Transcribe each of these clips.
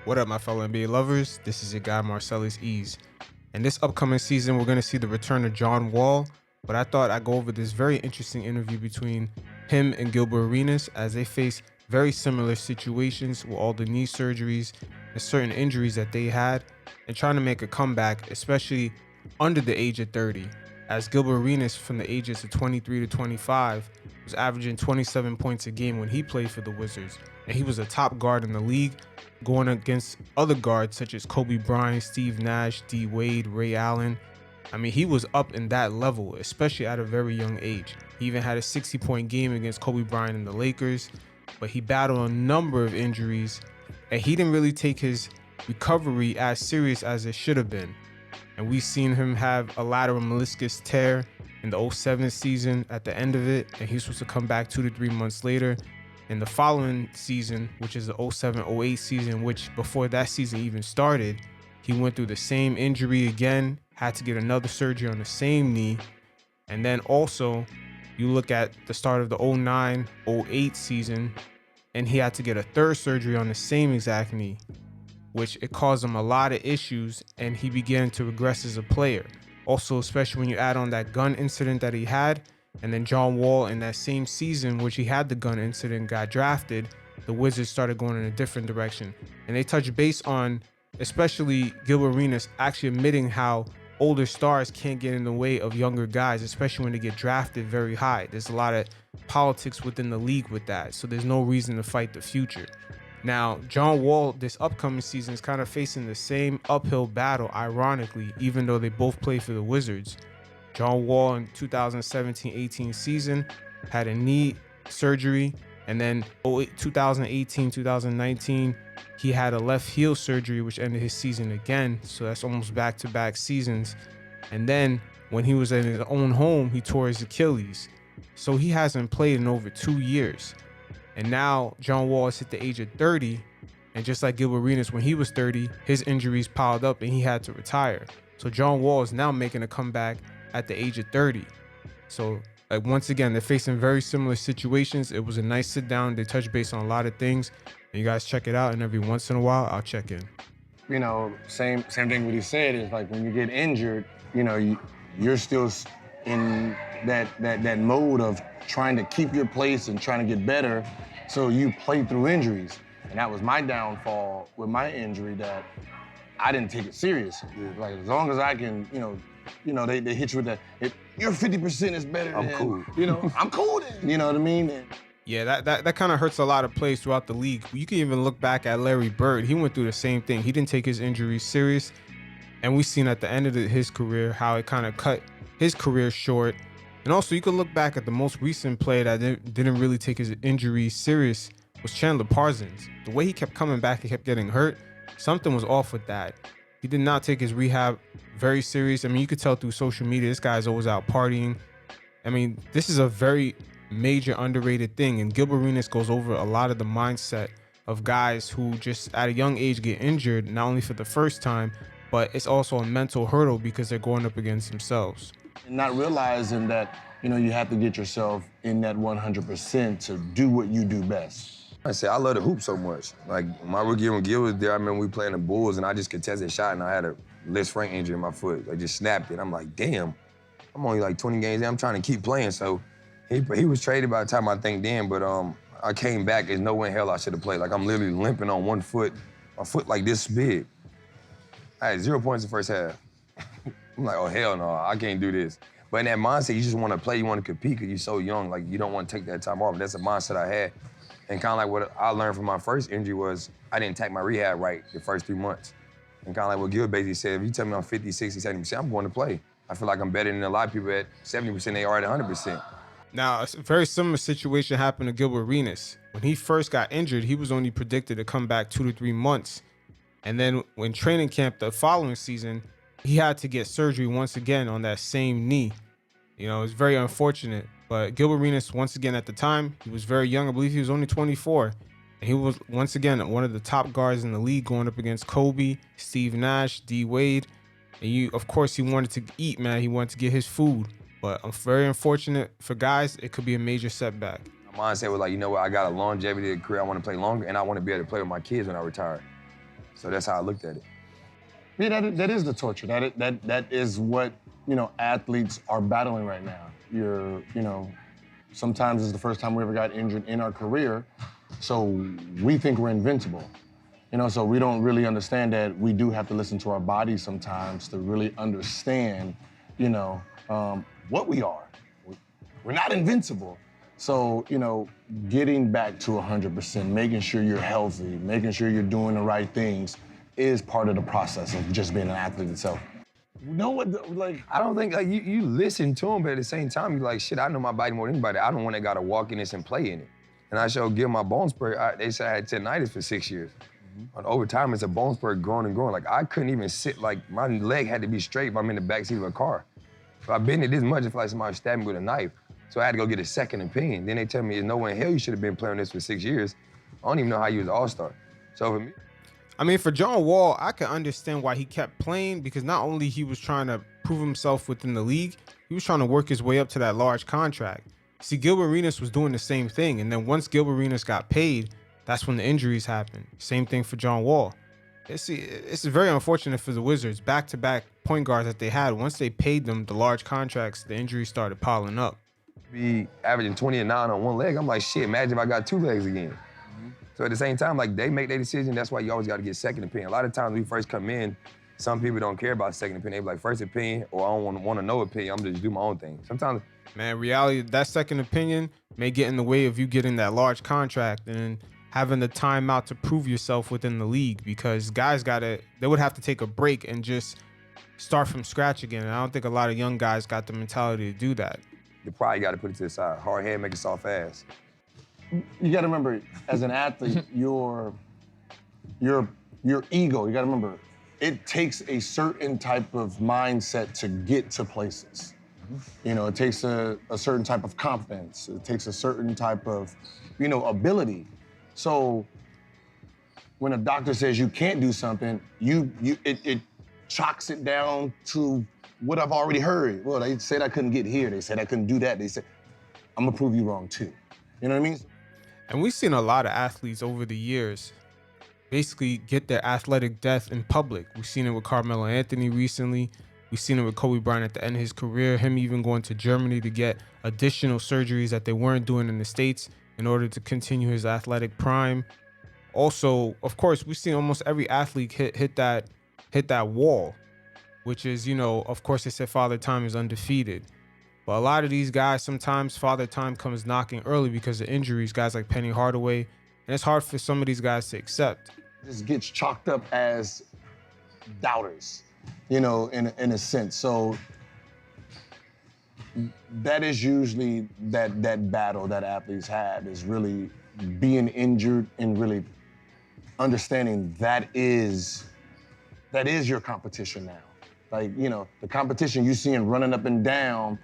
What up, my fellow NBA lovers? This is your guy, Marcellus Ease. And this upcoming season, we're going to see the return of John Wall, but I thought I'd go over this very interesting interview between him and Gilbert Arenas as they face very similar situations with all the knee surgeries and certain injuries that they had and trying to make a comeback, especially under the age of 30. As Gilbert Arenas, from the ages of 23 to 25, was averaging 27 points a game when he played for the Wizards, and he was a top guard in the league, going against other guards such as Kobe Bryant, Steve Nash, D Wade, Ray Allen. I mean, he was up in that level, especially at a very young age. He even had a 60-point game against Kobe Bryant and the Lakers, but he battled a number of injuries, and he didn't really take his recovery as serious as it should have been. And we've seen him have a lateral meniscus tear in the 07 season at the end of it, and he's supposed to come back 2 to 3 months later. In the following season, which is the 07-08 season, which before that season even started, he went through the same injury again, had to get another surgery on the same knee. And then also, you look at the start of the 09-08 season, and he had to get a third surgery on the same exact knee, which it caused him a lot of issues, and he began to regress as a player. Also, especially when you add on that gun incident that he had, and then John Wall in that same season, which he had the gun incident, got drafted, the Wizards started going in a different direction. And they touched base on, especially Gilbert Arenas, actually admitting how older stars can't get in the way of younger guys, especially when they get drafted very high. There's a lot of politics within the league with that, so there's no reason to fight the future. Now, John Wall this upcoming season is kind of facing the same uphill battle, ironically, even though they both play for the Wizards. John Wall in 2017-18 season had a knee surgery, and then 2018-2019 he had a left heel surgery which ended his season again, so that's almost back-to-back seasons. And then when he was in his own home, he tore his Achilles, so he hasn't played in over 2 years. And now John Wall has hit the age of 30, and just like Gilbert Arenas when he was 30, his injuries piled up and he had to retire. So John Wall is now making a comeback at the age of 30. So once again, they're facing very similar situations. It was a nice sit down. They touched base on a lot of things, and you guys check it out, and every once in a while I'll check in. You know, same thing what he said is like when you get injured, you know, you're still in that mode of trying to keep your place and trying to get better, so you play through injuries. And that was my downfall with my injury, that I didn't take it serious. Like, as long as I can, they hit you with that, if you're 50% is better than, I'm cool. I'm cool then, you know what I mean? Yeah, that kind of hurts a lot of players throughout the league. You can even look back at Larry Bird. He went through the same thing. He didn't take his injuries serious, and we've seen at the end of his career how it kind of cut his career short. And also, you could look back at the most recent player that didn't really take his injuries serious was Chandler Parsons. The way he kept coming back, he kept getting hurt. Something was off with that. He did not take his rehab very serious. I mean, you could tell through social media, this guy's always out partying. I mean, this is a very major underrated thing, and Gilbert Arenas goes over a lot of the mindset of guys who just at a young age get injured, not only for the first time, but it's also a mental hurdle because they're going up against themselves. And not realizing that, you have to get yourself in that 100% to do what you do best. I say I love the hoop so much. Like my rookie year when Gil was there, I remember we playing the Bulls and I just contested a shot and I had a Liz Frank injury in my foot. I just snapped it. I'm like, damn, I'm only like 20 games in. I'm trying to keep playing. So he was traded by the time I think then, but I came back. There's no way in hell I should have played. Like I'm literally limping on one foot, my foot like this big. I had 0 points in the first half. I'm like, oh hell no, I can't do this. But in that mindset, you just want to play, you want to compete because you're so young. Like you don't want to take that time off. That's a mindset I had. And kind of like what I learned from my first injury was I didn't take my rehab right the first 3 months. And kind of like what Gilbert basically said, if you tell me I'm 50, 60, 70%, I'm going to play. I feel like I'm better than a lot of people at 70%, they are at 100%. Now, a very similar situation happened to Gilbert Arenas. When he first got injured, he was only predicted to come back 2 to 3 months. And then when training camp the following season, he had to get surgery once again on that same knee. It's very unfortunate. But Gilbert Arenas, once again at the time, he was very young. I believe he was only 24. And he was, once again, one of the top guards in the league going up against Kobe, Steve Nash, D Wade. And of course, he wanted to eat, man. He wanted to get his food. But I'm very unfortunate for guys. It could be a major setback. My mindset was like, you know what? I got a longevity career. I want to play longer, and I want to be able to play with my kids when I retire. So that's how I looked at it. Yeah, that is the torture. That is what, athletes are battling right now. Sometimes it's the first time we ever got injured in our career, so we think we're invincible. So we don't really understand that we do have to listen to our bodies sometimes to really understand, what we are. We're not invincible. So, getting back to 100%, making sure you're healthy, making sure you're doing the right things is part of the process of just being an athlete itself. I don't think, you listen to them, but at the same time, you're like, shit, I know my body more than anybody. I don't want to gotta walk in this and play in it. And I showed Gil my bone spur. They said I had tendinitis for 6 years. And over time, it's a bone spur growing and growing. Like, I couldn't even sit, like, my leg had to be straight if I'm in the backseat of a car. If I bend it this much, it feel like somebody stabbed me with a knife. So I had to go get a second opinion. Then they tell me, there's no way in hell you should have been playing this for 6 years. I don't even know how you was an all-star. So for me, I mean, for John Wall, I can understand why he kept playing, because not only he was trying to prove himself within the league, he was trying to work his way up to that large contract. See, Gilbert Arenas was doing the same thing, and then once Gilbert Arenas got paid, that's when the injuries happened. Same thing for John Wall. It's very unfortunate for the Wizards. Back-to-back point guards that they had, once they paid them the large contracts, the injuries started piling up. be averaging 20 and 9 on one leg. I'm like, shit, imagine if I got 2 legs again. So at the same time, like, they make their decision. That's why you always got to get second opinion. A lot of times we first come in, some people don't care about second opinion. They be like, first opinion, or I don't want to know opinion. I'm just do my own thing. Sometimes, man, reality, that second opinion may get in the way of you getting that large contract and having the time out to prove yourself within the league, because guys they would have to take a break and just start from scratch again. And I don't think a lot of young guys got the mentality to do that. you probably got to put it to the side. Hard head, make it soft ass. You got to remember, as an athlete, your ego, you got to remember, it takes a certain type of mindset to get to places. It takes a certain type of confidence. It takes a certain type of, ability. So when a doctor says you can't do something, it chalks it down to what I've already heard. Well, they said I couldn't get here. They said I couldn't do that. They said, I'm gonna prove you wrong too. You know what I mean? And we've seen a lot of athletes over the years basically get their athletic death in public. We've seen it with Carmelo Anthony recently. We've seen it with Kobe Bryant at the end of his career, him even going to Germany to get additional surgeries that they weren't doing in the States in order to continue his athletic prime. Also, of course, we've seen almost every athlete hit that wall, which is, of course, they said Father Time is undefeated. But a lot of these guys, sometimes Father Time comes knocking early because of injuries, guys like Penny Hardaway, and it's hard for some of these guys to accept. This gets chalked up as doubters, in a sense. So that is usually that battle that athletes have, is really being injured and really understanding that is your competition now. Like, the competition you seeing running up and down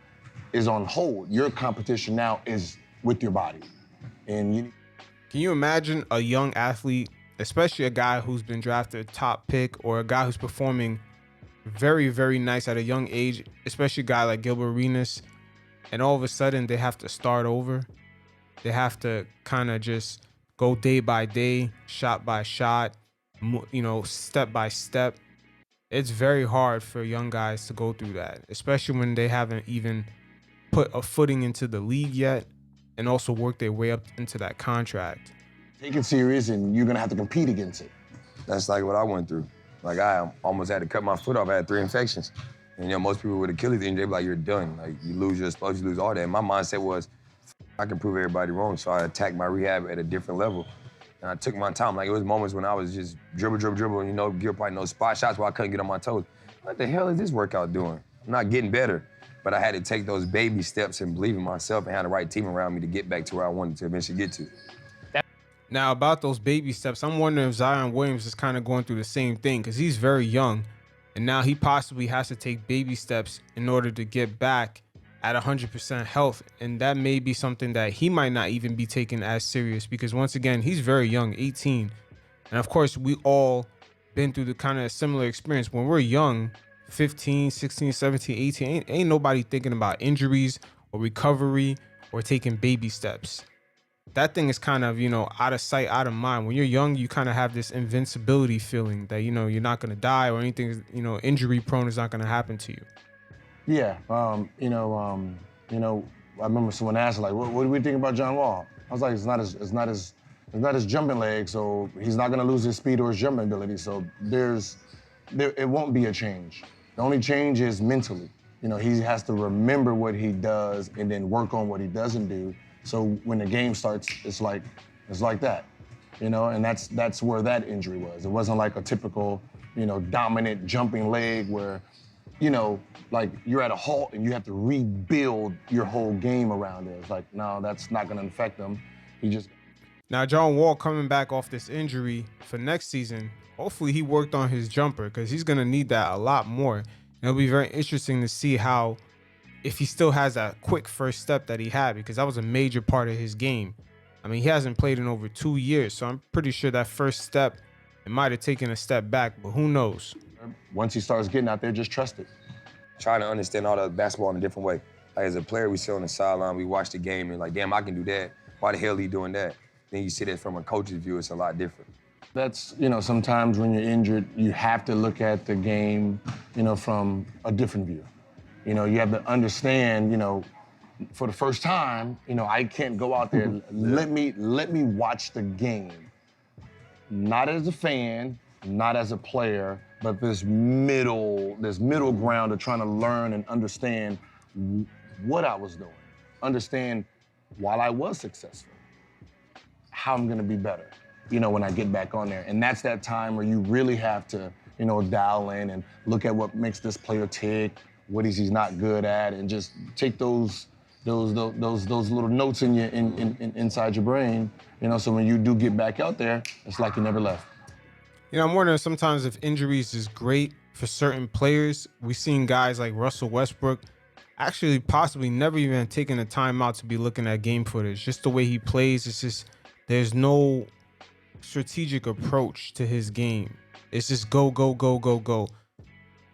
is on hold. Your competition now is with your body. And can you imagine a young athlete, especially a guy who's been drafted top pick, or a guy who's performing very, very nice at a young age, especially a guy like Gilbert Arenas, and all of a sudden they have to start over? They have to kind of just go day by day, shot by shot, step by step. It's very hard for young guys to go through that, especially when they haven't even put a footing into the league yet, and also work their way up into that contract. Take it serious, and you're gonna have to compete against it. That's like what I went through. Like, I almost had to cut my foot off. I had 3 infections. And, most people with Achilles injury, they be like, you're done. Like, you lose your exposure, you lose all that. And my mindset was, I can prove everybody wrong. So I attacked my rehab at a different level. And I took my time. Like, it was moments when I was just dribble. And, Gil probably knows spot shots where I couldn't get on my toes. What the hell is this workout doing? I'm not getting better. But I had to take those baby steps and believe in myself and have the right team around me to get back to where I wanted to eventually get to. Now, about those baby steps, I'm wondering if Zion Williams is kind of going through the same thing, because he's very young, and now he possibly has to take baby steps in order to get back at 100% health. And that may be something that he might not even be taken as serious, because once again, he's very young, 18. And of course, we all been through the kind of similar experience. When we're young, 15, 16, 17, 18, ain't nobody thinking about injuries or recovery or taking baby steps. that thing is kind of, out of sight, out of mind. When you're young, you kind of have this invincibility feeling that, you're not going to die or anything, injury prone is not going to happen to you. Yeah, I remember someone asked like, "What do we think about John Wall?" I was like, "It's not his jumping leg, so he's not gonna lose his speed or his jumping ability. So it won't be a change. The only change is mentally. He has to remember what he does and then work on what he doesn't do. So when the game starts, it's like that, and that's where that injury was. It wasn't like a typical, dominant jumping leg where, like you're at a halt and you have to rebuild your whole game around it. It's like, no, that's not gonna affect him. He just Now, John Wall coming back off this injury for next season, hopefully he worked on his jumper because he's going to need that a lot more. And it'll be very interesting to see if he still has that quick first step that he had, because that was a major part of his game. I mean, he hasn't played in over 2 years, so I'm pretty sure that first step, it might have taken a step back, but who knows? once he starts getting out there, just trust it. Trying to understand all the basketball in a different way. Like as a player, we sit on the sideline, we watch the game, and like, damn, I can do that. Why the hell are you doing that? Then you see that from a coach's view, it's a lot different. That's, sometimes when you're injured, you have to look at the game, from a different view. You have to understand, for the first time, I can't go out there. Let me watch the game. Not as a fan, not as a player, but this middle ground of trying to learn and understand what I was doing. Understand while I was successful, how I'm gonna be better, when I get back on there. And that's that time where you really have to, dial in and look at what makes this player tick, what he's not good at, and just take those little notes inside your brain, so when you do get back out there, it's like you never left. I'm wondering sometimes if injuries is great for certain players. We've seen guys like Russell Westbrook actually possibly never even taking the time out to be looking at game footage. Just the way he plays, it's just, there's no strategic approach to his game. It's just go, go, go, go, go.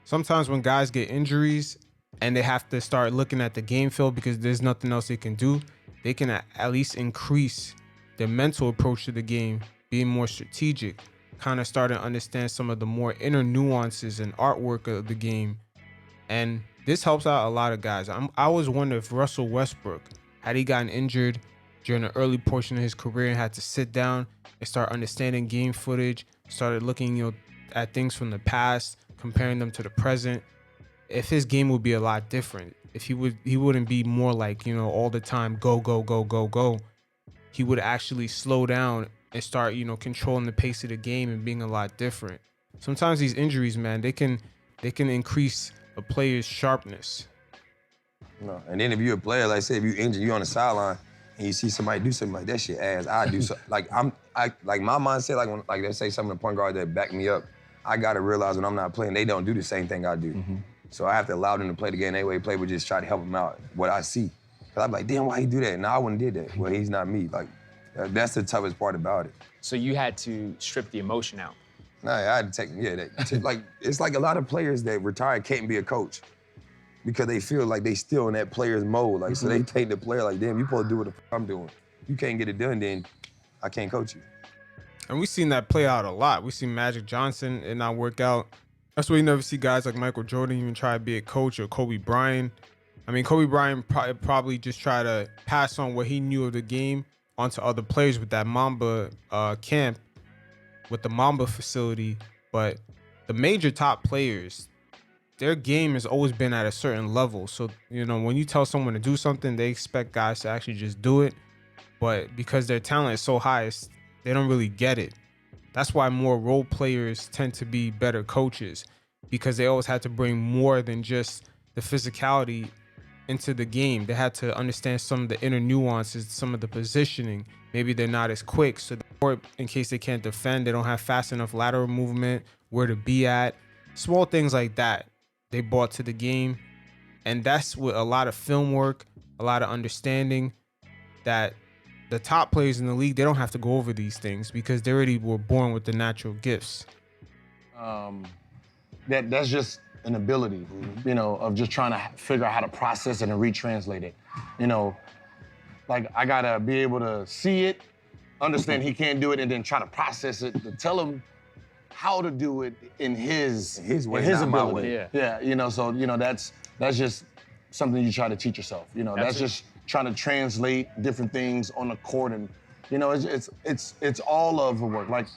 Sometimes when guys get injuries and they have to start looking at the game film because there's nothing else they can do, they can at least increase their mental approach to the game, being more strategic, kind of starting to understand some of the more inner nuances and artwork of the game. And this helps out a lot of guys. I always wonder if Russell Westbrook, had he gotten injured during the early portion of his career and had to sit down and start understanding game footage, started looking, at things from the past, comparing them to the present, if his game would be a lot different. If he wouldn't be more like, all the time, go, go, go, go, go. He would actually slow down and start, controlling the pace of the game and being a lot different. Sometimes these injuries, man, they can increase a player's sharpness. No. And then if you're a player, like say if you injured, you on the sideline and you see somebody do something like that shit ass, I do so like like my mindset, like when like they say some of the point guard that back me up, I gotta realize when I'm not playing, they don't do the same thing I do. Mm-hmm. So I have to allow them to play the game their way, play, but just try to help them out what I see. Cause I'm like, damn, why he do that? No, I wouldn't did that. Well, he's not me. Like that's the toughest part about it. So you had to strip the emotion out. Nah, I had to take, like, it's like a lot of players that retire can't be a coach because they feel like they still in that player's mode. Like, so they take the player like, damn, you supposed to do what the I'm doing. You can't get it done, then I can't coach you. And we've seen that play out a lot. We've seen Magic Johnson and not work out. That's why you never see guys like Michael Jordan even try to be a coach, or Kobe Bryant. I mean, Kobe Bryant probably just try to pass on what he knew of the game onto other players with that Mamba camp, with the Mamba facility. But the major top players, their game has always been at a certain level. So, when you tell someone to do something, they expect guys to actually just do it. But because their talent is so high, they don't really get it. That's why more role players tend to be better coaches, because they always had to bring more than just the physicality into the game. They had to understand some of the inner nuances, some of the positioning. Maybe they're not as quick, so in case they can't defend, they don't have fast enough lateral movement, where to be at. Small things like that they brought to the game. And that's with a lot of film work, a lot of understanding, that the top players in the league, they don't have to go over these things because they already were born with the natural gifts. That's just an ability, of just trying to figure out how to process it and retranslate it. like I gotta be able to see it, understand he can't do it, and then try to process it to tell him how to do it in his way, in his not my ability. way. Yeah, you know, so you know that's just something you try to teach yourself. You know, that's just trying to translate different things on the court, and you know, it's all of the work. Like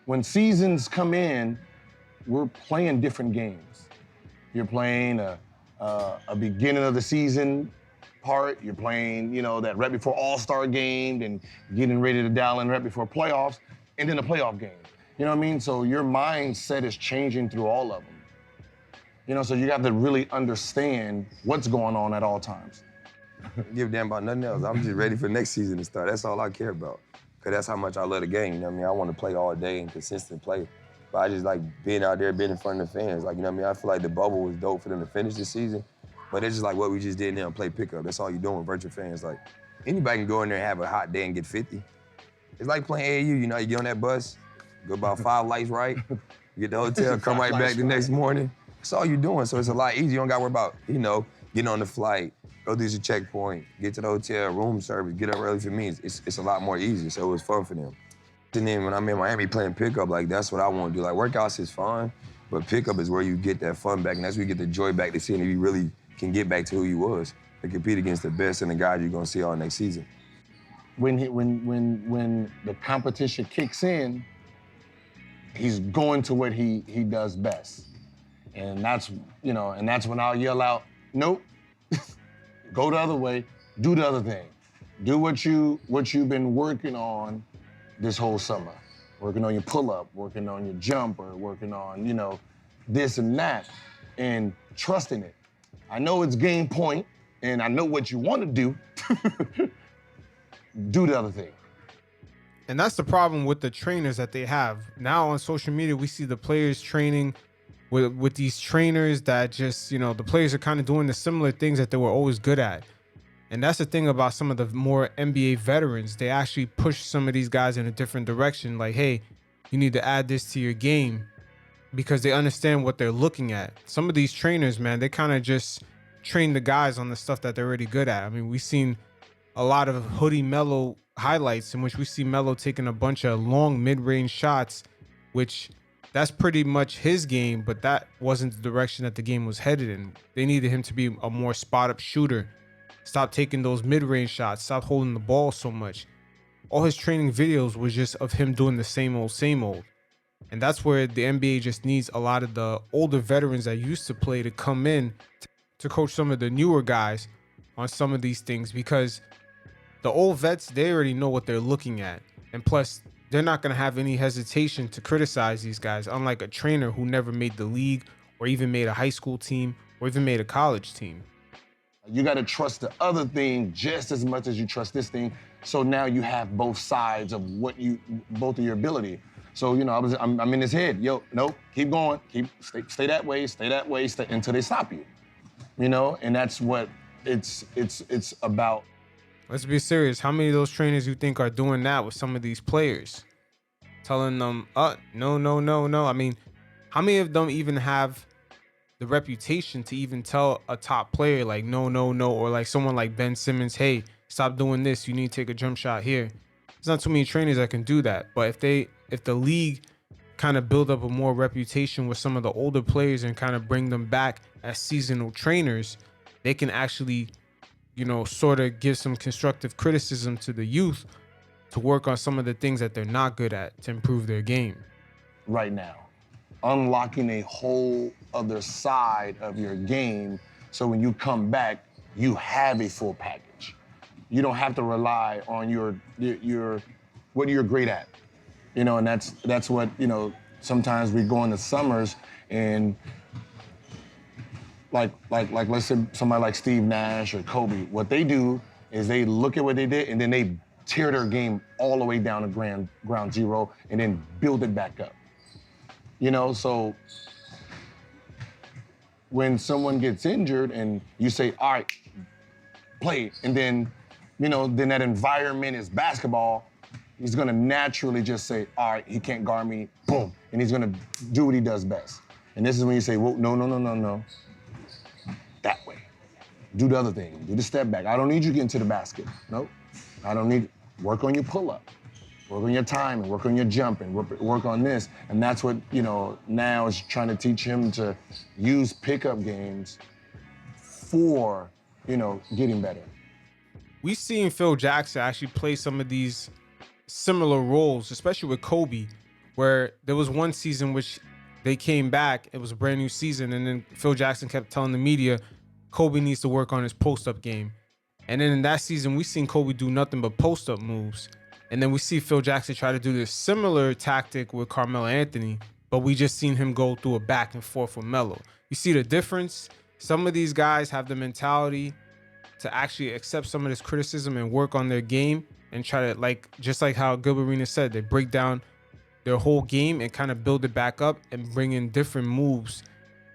when seasons come in, we're playing different games. You're playing a beginning of the season part. You're playing, you know, that right before All-Star game, and getting ready to dial in right before playoffs, and then the playoff game. You know what I mean? So your mindset is changing through all of them. You know, so you have to really understand what's going on at all times. Give a damn about nothing else. I'm just ready for next season to start. That's all I care about. Cause that's how much I love the game. You know what I mean? I want to play all day and consistent play. But I just like being out there, being in front of the fans. Like, you know what I mean? I feel like the bubble was dope for them to finish the season. But it's just like what we just did now, play pickup. That's all you're doing with virtual fans. Like, anybody can go in there and have a hot day and get 50. It's like playing AAU, you know, you get on that bus, go about 5 lights right, you get to the hotel, come right back the next morning. That's all you're doing, so it's a lot easier. You don't gotta worry about, you know, getting on the flight, go through your checkpoint, get to the hotel, room service, get up early for me. It's a lot more easy, so it was fun for them. And then when I'm in Miami playing pickup, like that's what I want to do. Like workouts is fun, but pickup is where you get that fun back, and that's where you get the joy back to seeing if you really can get back to who you was and compete against the best and the guys you're gonna see all next season. When the competition kicks in, he's going to what he does best. And that's, you know, and that's when I'll yell out, nope, go the other way, do the other thing. Do what you've been working on this whole summer. Working on your pull-up, working on your jumper, working on, you know, this and that, and trusting it. I know it's game point, and I know what you want to do. Do the other thing. And that's the problem with the trainers that they have. Now on social media, we see the players training with these trainers that just, you know, the players are kind of doing the similar things that they were always good at. And that's the thing about some of the more NBA veterans. They actually push some of these guys in a different direction. Like, hey, you need to add this to your game, because they understand what they're looking at. Some of these trainers, man, they kind of just train the guys on the stuff that they're already good at. I mean, we've seen a lot of Hoodie Melo highlights in which we see Melo taking a bunch of long mid-range shots, which that's pretty much his game, but that wasn't the direction that the game was headed in. They needed him to be a more spot-up shooter. Stop taking those mid-range shots. Stop holding the ball so much. All his training videos was just of him doing the same old. And that's where the NBA just needs a lot of the older veterans that used to play to come in to coach some of the newer guys on some of these things, because the old vets, they already know what they're looking at. And plus, they're not going to have any hesitation to criticize these guys, unlike a trainer who never made the league or even made a high school team or even made a college team. You got to trust the other thing just as much as you trust this thing. So now you have both sides of both of your ability. So, you know, I'm in his head. Yo, nope, keep going. Stay that way, until they stop you. You know, and that's what it's about. Let's be serious. How many of those trainers you think are doing that with some of these players? Telling them, no. I mean, how many of them even have the reputation to even tell a top player like, no, or like someone like Ben Simmons, hey, stop doing this. You need to take a jump shot here. There's not too many trainers that can do that. But if the league kind of build up a more reputation with some of the older players and kind of bring them back as seasonal trainers, they can actually, you know, sort of give some constructive criticism to the youth to work on some of the things that they're not good at to improve their game. Right now, unlocking a whole other side of your game, so when you come back, you have a full package. You don't have to rely on your what you're great at, you know, and that's what, you know, sometimes we go into summers and like let's say somebody like Steve Nash or Kobe, what they do is they look at what they did and then they tear their game all the way down to ground zero and then build it back up. You know, so when someone gets injured and you say, all right, play, and then, you know, then that environment is basketball, he's gonna naturally just say, all right, he can't guard me, boom, and he's gonna do what he does best. And this is when you say, well, no. That way. Do the other thing. Do the step back. I don't need you getting to the basket. Nope. I don't need, work on your pull-up, work on your timing, work on your jumping, work on this. And that's what, now is trying to teach him to use pickup games for, getting better. We've seen Phil Jackson actually play some of these similar roles, especially with Kobe, where there was one season which they came back, it was a brand new season, and then Phil Jackson kept telling the media, Kobe needs to work on his post-up game. And then in that season, we've seen Kobe do nothing but post-up moves. And then we see Phil Jackson try to do this similar tactic with Carmelo Anthony, but we just seen him go through a back and forth with Melo. You see the difference? Some of these guys have the mentality to actually accept some of this criticism and work on their game and try to, just like how Gilbert Arenas said, they break down their whole game and kind of build it back up and bring in different moves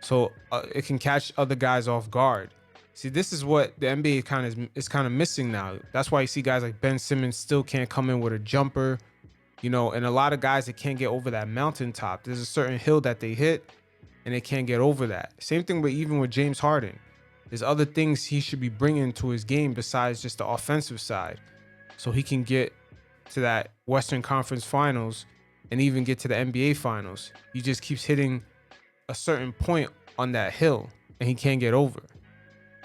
so it can catch other guys off guard. See, this is what the NBA is kind of missing now. That's why you see guys like Ben Simmons still can't come in with a jumper, and a lot of guys that can't get over that mountaintop. There's a certain hill that they hit and they can't get over that. Same thing even with James Harden. There's other things he should be bringing to his game besides just the offensive side, so he can get to that Western Conference Finals and even get to the NBA Finals. He just keeps hitting a certain point on that hill and he can't get over.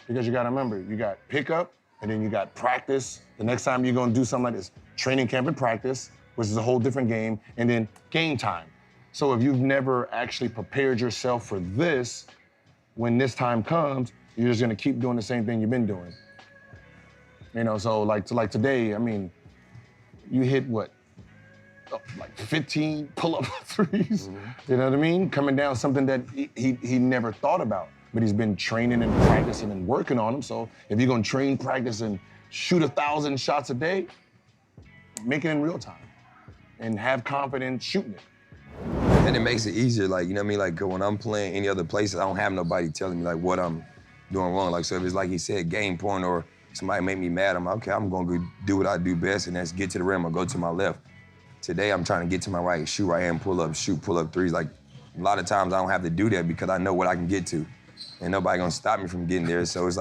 Because you got to remember, you got pickup and then you got practice. The next time you're going to do something like this, training camp and practice, which is a whole different game, and then game time. So if you've never actually prepared yourself for this, when this time comes, you're just going to keep doing the same thing you've been doing. So like today, you hit what? Like 15 pull-up threes, you know what I mean? Coming down, something that he never thought about, but he's been training and practicing and working on them. So if you're gonna train, practice, and shoot 1,000 shots a day, make it in real time and have confidence shooting it. And it makes it easier, like when I'm playing any other places, I don't have nobody telling me what I'm doing wrong. So if it's like he said, game point, or somebody make me mad, I'm like, okay, I'm gonna go do what I do best, and that's get to the rim or go to my left. Today, I'm trying to get to my right, shoot right hand, pull up threes. A lot of times I don't have to do that because I know what I can get to. And nobody gonna stop me from getting there. So it's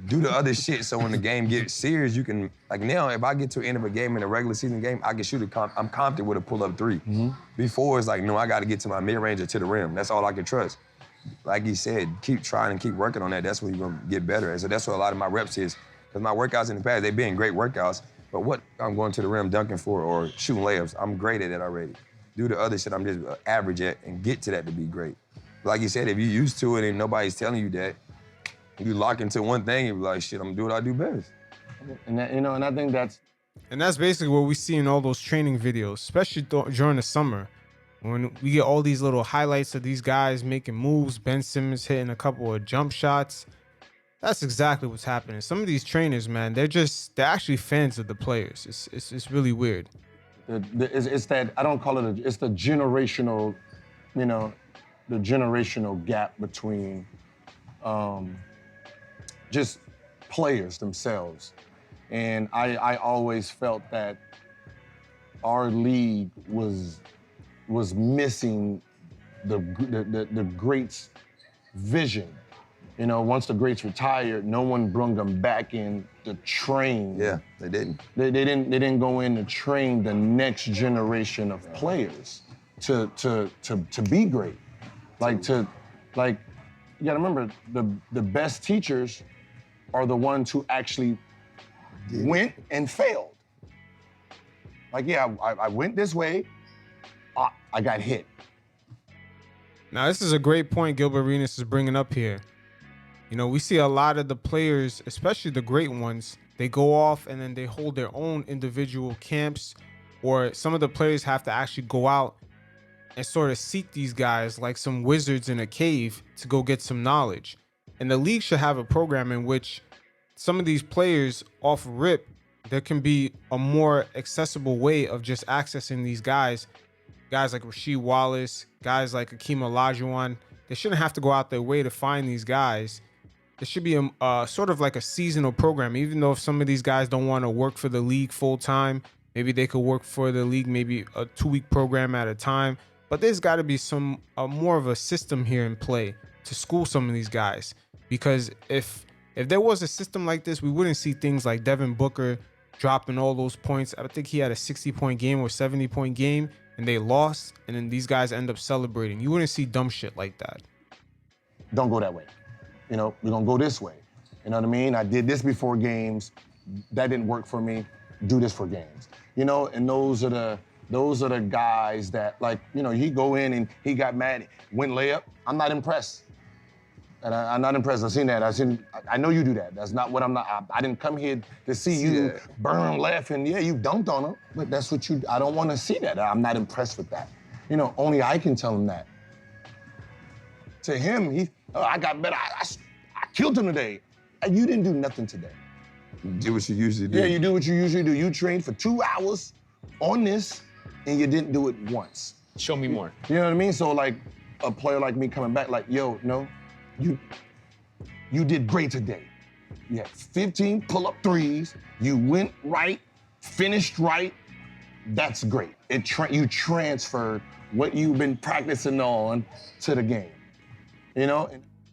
do the other shit so when the game gets serious, you can, now, if I get to the end of a game in a regular season game, I can shoot I'm confident with a pull-up three. Mm-hmm. Before, it's no, I gotta get to my mid-range or to the rim. That's all I can trust. Like he said, keep trying and keep working on that. That's when you're gonna get better. And so that's what a lot of my reps is. Because my workouts in the past, they've been great workouts, but what I'm going to the rim dunking for or shooting layups, I'm great at it already. Do the other shit I'm just average at and get to that to be great. Like you said, if you're used to it and nobody's telling you that, you lock into one thing, you're like, shit, I'm gonna do what I do best. And that, and I think that's... And that's basically what we see in all those training videos, especially during the summer, when we get all these little highlights of these guys making moves, Ben Simmons hitting a couple of jump shots. That's exactly what's happening. Some of these trainers, man, they're actually fans of the players. It's really weird. It's that, I don't call it, it's the generational, the generational gap between just players themselves. And I always felt that our league was missing the greats' vision. Once the greats retired, no one brought them back in to train. Yeah, they didn't. They didn't go in to train the next generation of players to be great. You gotta remember, the best teachers are the ones who actually went and failed. I went this way, I got hit. Now, this is a great point Gilbert Arenas is bringing up here. We see a lot of the players, especially the great ones, they go off and then they hold their own individual camps, or some of the players have to actually go out and sort of seek these guys like some wizards in a cave to go get some knowledge. And the league should have a program in which some of these players off rip, there can be a more accessible way of just accessing these guys like Rasheed Wallace, guys like Akeem Olajuwon. They shouldn't have to go out their way to find these guys. There should be a sort of like a seasonal program, even though if some of these guys don't want to work for the league full time, maybe they could work for the league, maybe a 2-week program at a time. But there's got to be some more of a system here in play to school some of these guys. Because if there was a system like this, we wouldn't see things like Devin Booker dropping all those points. I think he had a 60-point game or 70-point game, and they lost, and then these guys end up celebrating. You wouldn't see dumb shit like that. Don't go that way. You know, we're gonna go this way. You know what I mean? I did this before games. That didn't work for me. Do this for games. You know, and those are the guys that, like, you know, he go in and he got mad, went layup. I'm not impressed. And I'm not impressed. I've seen that. I know you do that. That's not what I didn't come here to see you burn laughing. Yeah, you dunked on him, but that's what I don't want to see that. I'm not impressed with that. You know, only I can tell him that. To him, I got better. I killed him today. You didn't do nothing today. You did what you usually do. Yeah, you do what you usually do. You trained for 2 hours on this, and you didn't do it once. Show me more. You know what I mean? So, like, a player like me coming back, like, yo, no, you did great today. You had 15 pull-up threes. You went right, finished right. That's great. You transferred what you've been practicing on to the game. You know?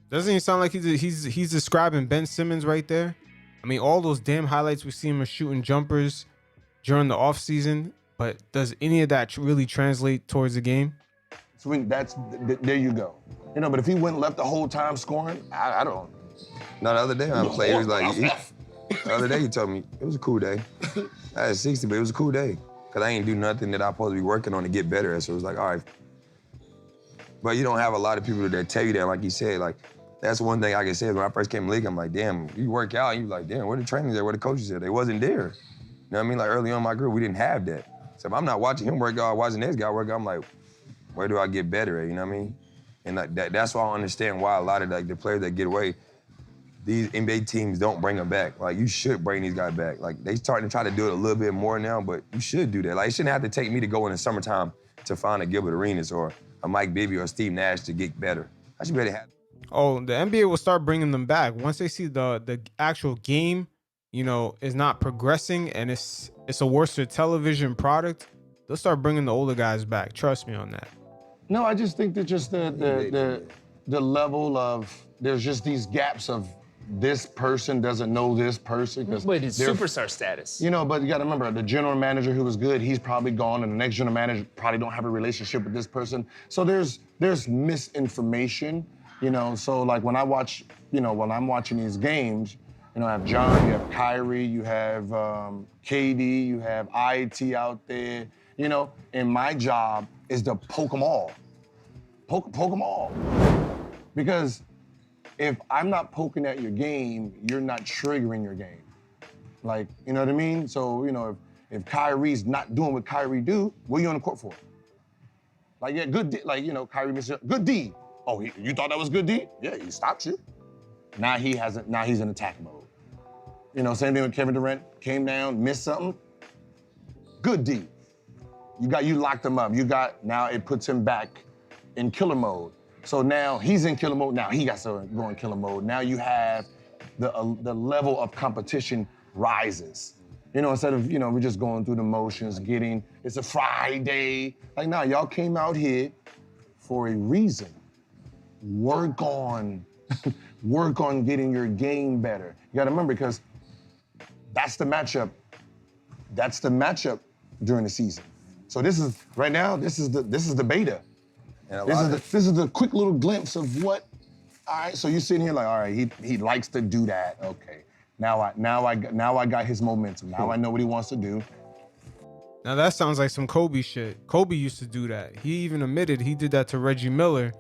Doesn't he sound like he's describing Ben Simmons right there? I mean, all those damn highlights we see him shooting jumpers during the offseason, but does any of that really translate towards the game? So there you go. You know, but if he went left the whole time scoring, I don't. No, the other day I played, he was like, the other day he told me, it was a cool day. I had 60, but it was a cool day. Cause I ain't do nothing that I'm supposed to be working on to get better at. So it was like, all right. But you don't have a lot of people that tell you that, like you said, like, that's one thing I can say. When I first came in the league, I'm like, damn, you work out, and you're like, damn, where the trainers at, where the coaches at? They wasn't there. You know what I mean? Like early on in my career, we didn't have that. So if I'm not watching him work out, watching this guy work out, I'm like, where do I get better at, you know what I mean? And like that's why I understand why a lot of like the players that get away, these NBA teams don't bring them back. Like, you should bring these guys back. Like, they starting to try to do it a little bit more now, but you should do that. Like, it shouldn't have to take me to go in the summertime to find a Gilbert Arenas or a Mike Bibby or a Steve Nash to get better. I should be able to have. Oh, the NBA will start bringing them back once they see the actual game, you know, is not progressing and it's a worse television product. They'll start bringing the older guys back. Trust me on that. No, I just think that just the level of, there's just these gaps of this person doesn't know this person. But it's superstar status. You know, but you gotta remember, the general manager who was good, he's probably gone, and the next general manager probably don't have a relationship with this person. So there's misinformation, you know. So like when I watch, you know, when I'm watching these games, you know, I have John, you have Kyrie, you have KD, you have IT out there, you know, and my job is to poke them all. Poke them all. Because if I'm not poking at your game, you're not triggering your game. Like, you know what I mean? So, you know, if Kyrie's not doing what Kyrie do, what are you on the court for? Like, yeah, good D, like, you know, Kyrie missed good D. Oh, you thought that was good D? Yeah, he stopped you. Now he's in attack mode. You know, same thing with Kevin Durant, came down, missed something. Good D. You locked him up. Now it puts him back in killer mode. So now he's in killer mode. Now he got to go in killer mode. Now you have the level of competition rises. You know, instead of, you know, we're just going through the motions, it's a Friday. Like, nah, y'all came out here for a reason. Work on getting your game better. You gotta remember, because that's the matchup. That's the matchup during the season. So this is the beta. This is the quick little glimpse of what. All right, so you're sitting here like, all right, he likes to do that. Okay, now I got his momentum. Now I know what he wants to do. Now that sounds like some Kobe shit. Kobe used to do that. He even admitted he did that to Reggie Miller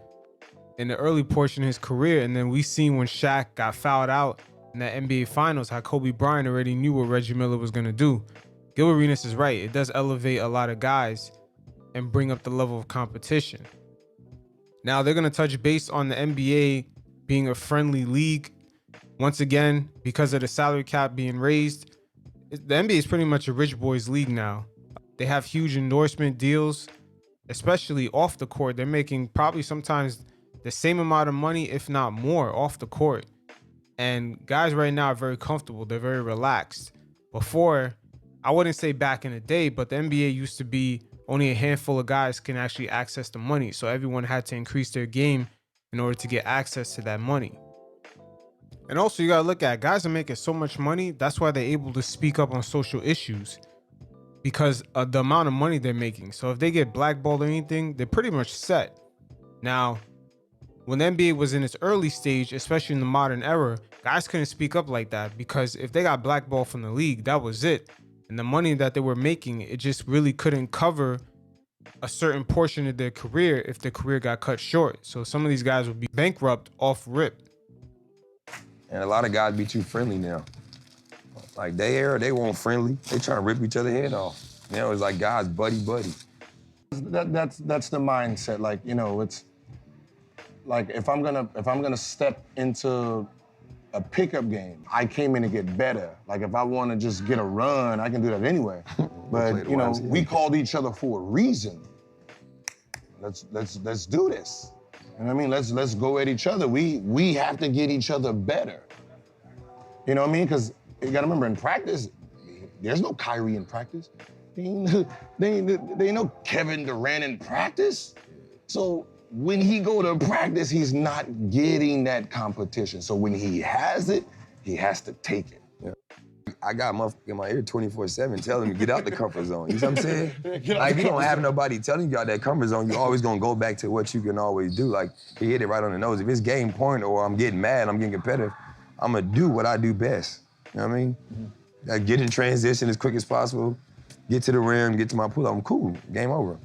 in the early portion of his career, and then we seen when Shaq got fouled out in the NBA Finals, how Kobe Bryant already knew what Reggie Miller was gonna do. Gilbert Arenas is right. It does elevate a lot of guys and bring up the level of competition. Now they're gonna touch base on the NBA being a friendly league. Once again, because of the salary cap being raised, the NBA is pretty much a rich boys league now. They have huge endorsement deals, especially off the court. They're making probably sometimes the same amount of money, if not more, off the court. And guys right now are very comfortable. They're very relaxed. Before, I wouldn't say back in the day, but the NBA used to be only a handful of guys can actually access the money. So everyone had to increase their game in order to get access to that money. And also, you gotta look at guys are making so much money. That's why they're able to speak up on social issues because of the amount of money they're making. So if they get blackballed or anything, they're pretty much set. Now, when the NBA was in its early stage, especially in the modern era, guys couldn't speak up like that because if they got blackballed from the league, that was it. And the money that they were making, it just really couldn't cover a certain portion of their career if their career got cut short. So some of these guys would be bankrupt off rip. And a lot of guys be too friendly now. Like they weren't friendly. They trying to rip each other head off. Now it's like guys buddy. That's the mindset. Like, you know, it's like if I'm gonna step into a pickup game, I came in to get better. Like if I want to just get a run, I can do that anyway. But you know, we called each other for a reason. Let's do this. You know what I mean? Let's go at each other. We have to get each other better. You know what I mean? Because you gotta remember, in practice, there's no Kyrie in practice. They ain't no Kevin Durant in practice. So when he go to practice, he's not getting that competition. So when he has it, he has to take it. Yeah. I got motherfucker in my ear 24/7 telling me, get out the comfort zone. You know what I'm saying? Like, if you don't have nobody telling you out that comfort zone, you're always gonna go back to what you can always do. Like, he hit it right on the nose. If it's game point or I'm getting mad, I'm getting competitive, I'm gonna do what I do best. You know what I mean? Like, get in transition as quick as possible, get to the rim, get to my pull-up, I'm cool, game over.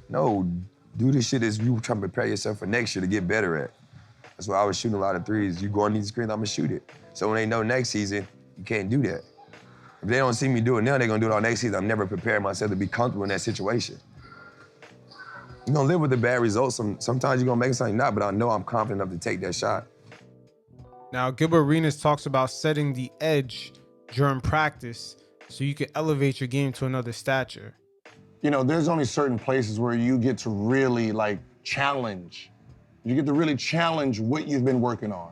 No, do this shit as you trying to prepare yourself for next year to get better at. That's why I was shooting a lot of threes. You go on these screens, I'm gonna shoot it. So when they know next season, you can't do that. If they don't see me do it now, they're gonna do it all next season. I'm never preparing myself to be comfortable in that situation. You're gonna live with the bad results. Sometimes you're gonna make something not, but I know I'm confident enough to take that shot. Now, Gilbert Arenas talks about setting the edge during practice so you can elevate your game to another stature. You know, there's only certain places where you get to really like challenge. You get to really challenge what you've been working on.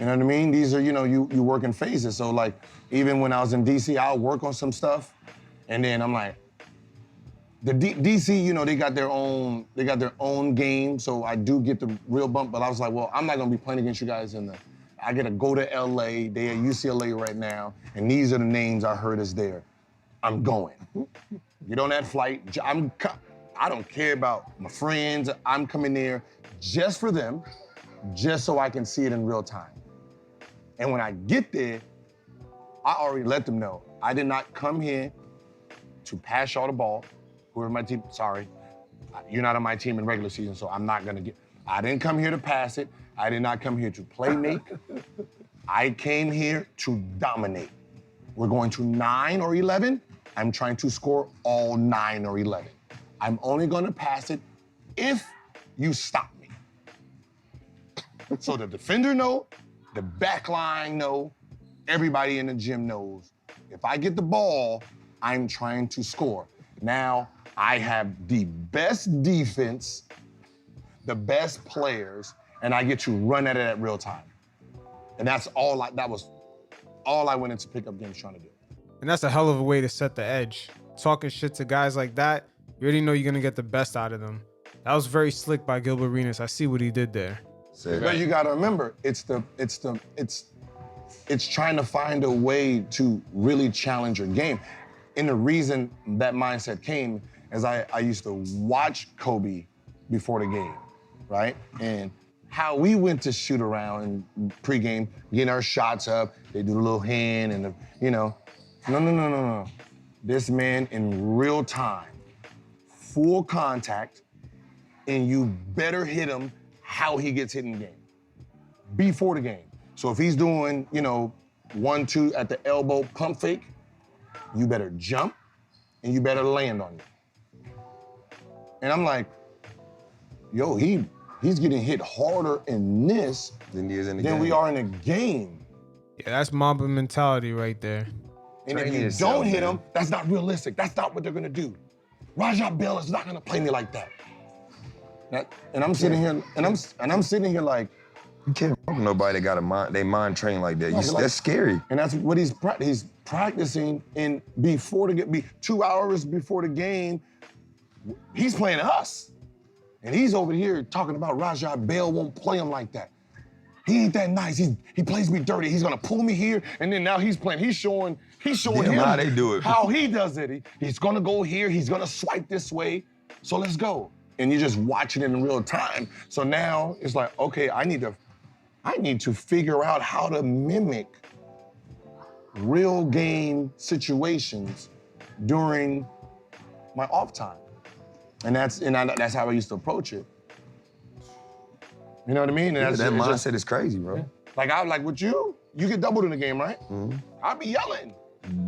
You know what I mean? These are, you know, you work in phases. So like, even when I was in DC, I'll work on some stuff, and then I'm like, the DC, you know, they got their own game, so I do get the real bump. But I was like, well, I'm not gonna be playing against you guys I gotta go to LA. They're at UCLA right now, and these are the names I heard is there. I'm going. Get on that flight. I don't care about my friends. I'm coming there just for them, just so I can see it in real time. And when I get there, I already let them know, I did not come here to pass y'all the ball. Whoever my team, sorry, you're not on my team in regular season, so I'm not gonna I didn't come here to pass it. I did not come here to play make. I came here to dominate. We're going to 9 or 11. I'm trying to score all 9 or 11. I'm only gonna pass it if you stop me. So the defender know, the back line know, everybody in the gym knows. If I get the ball, I'm trying to score. Now, I have the best defense, the best players, and I get to run at it at real time. And that was all I went into pickup games trying to do. And that's a hell of a way to set the edge. Talking shit to guys like that, you already know you're gonna get the best out of them. That was very slick by Gilbert Arenas. I see what he did there. But you gotta remember, it's trying to find a way to really challenge your game. And the reason that mindset came is I used to watch Kobe before the game, right? And how we went to shoot around in pregame, getting our shots up, they do the little hand and the, you know. No. This man in real time, full contact, and you better hit him how he gets hit in the game, before the game. So if he's doing, you know, 1-2 at the elbow pump fake, you better jump and you better land on it. And I'm like, yo, he's getting hit harder in this than we are in a game. Yeah, that's Mamba mentality right there. And if you don't hit him, that's not realistic. That's not what they're gonna do. Rajah Bell is not gonna play me like that. And I'm sitting here, and I'm sitting here like, you can't fuck with nobody that got they mind trained like that. That's scary. And that's what he's practicing in 2 hours before the game. He's playing us. And he's over here talking about Rajah Bell won't play him like that. He ain't that nice. He plays me dirty. He's gonna pull me here, and then now he's playing. He's showing him how they do it. how he does it. He's gonna go here. He's gonna swipe this way. So let's go. And you're just watching it in real time. So now it's like, okay, I need to figure out how to mimic real game situations during my off time. And that's how I used to approach it. You know what I mean? And That mindset is crazy, bro. Like with you get doubled in the game, right? Mm-hmm. I'll be yelling.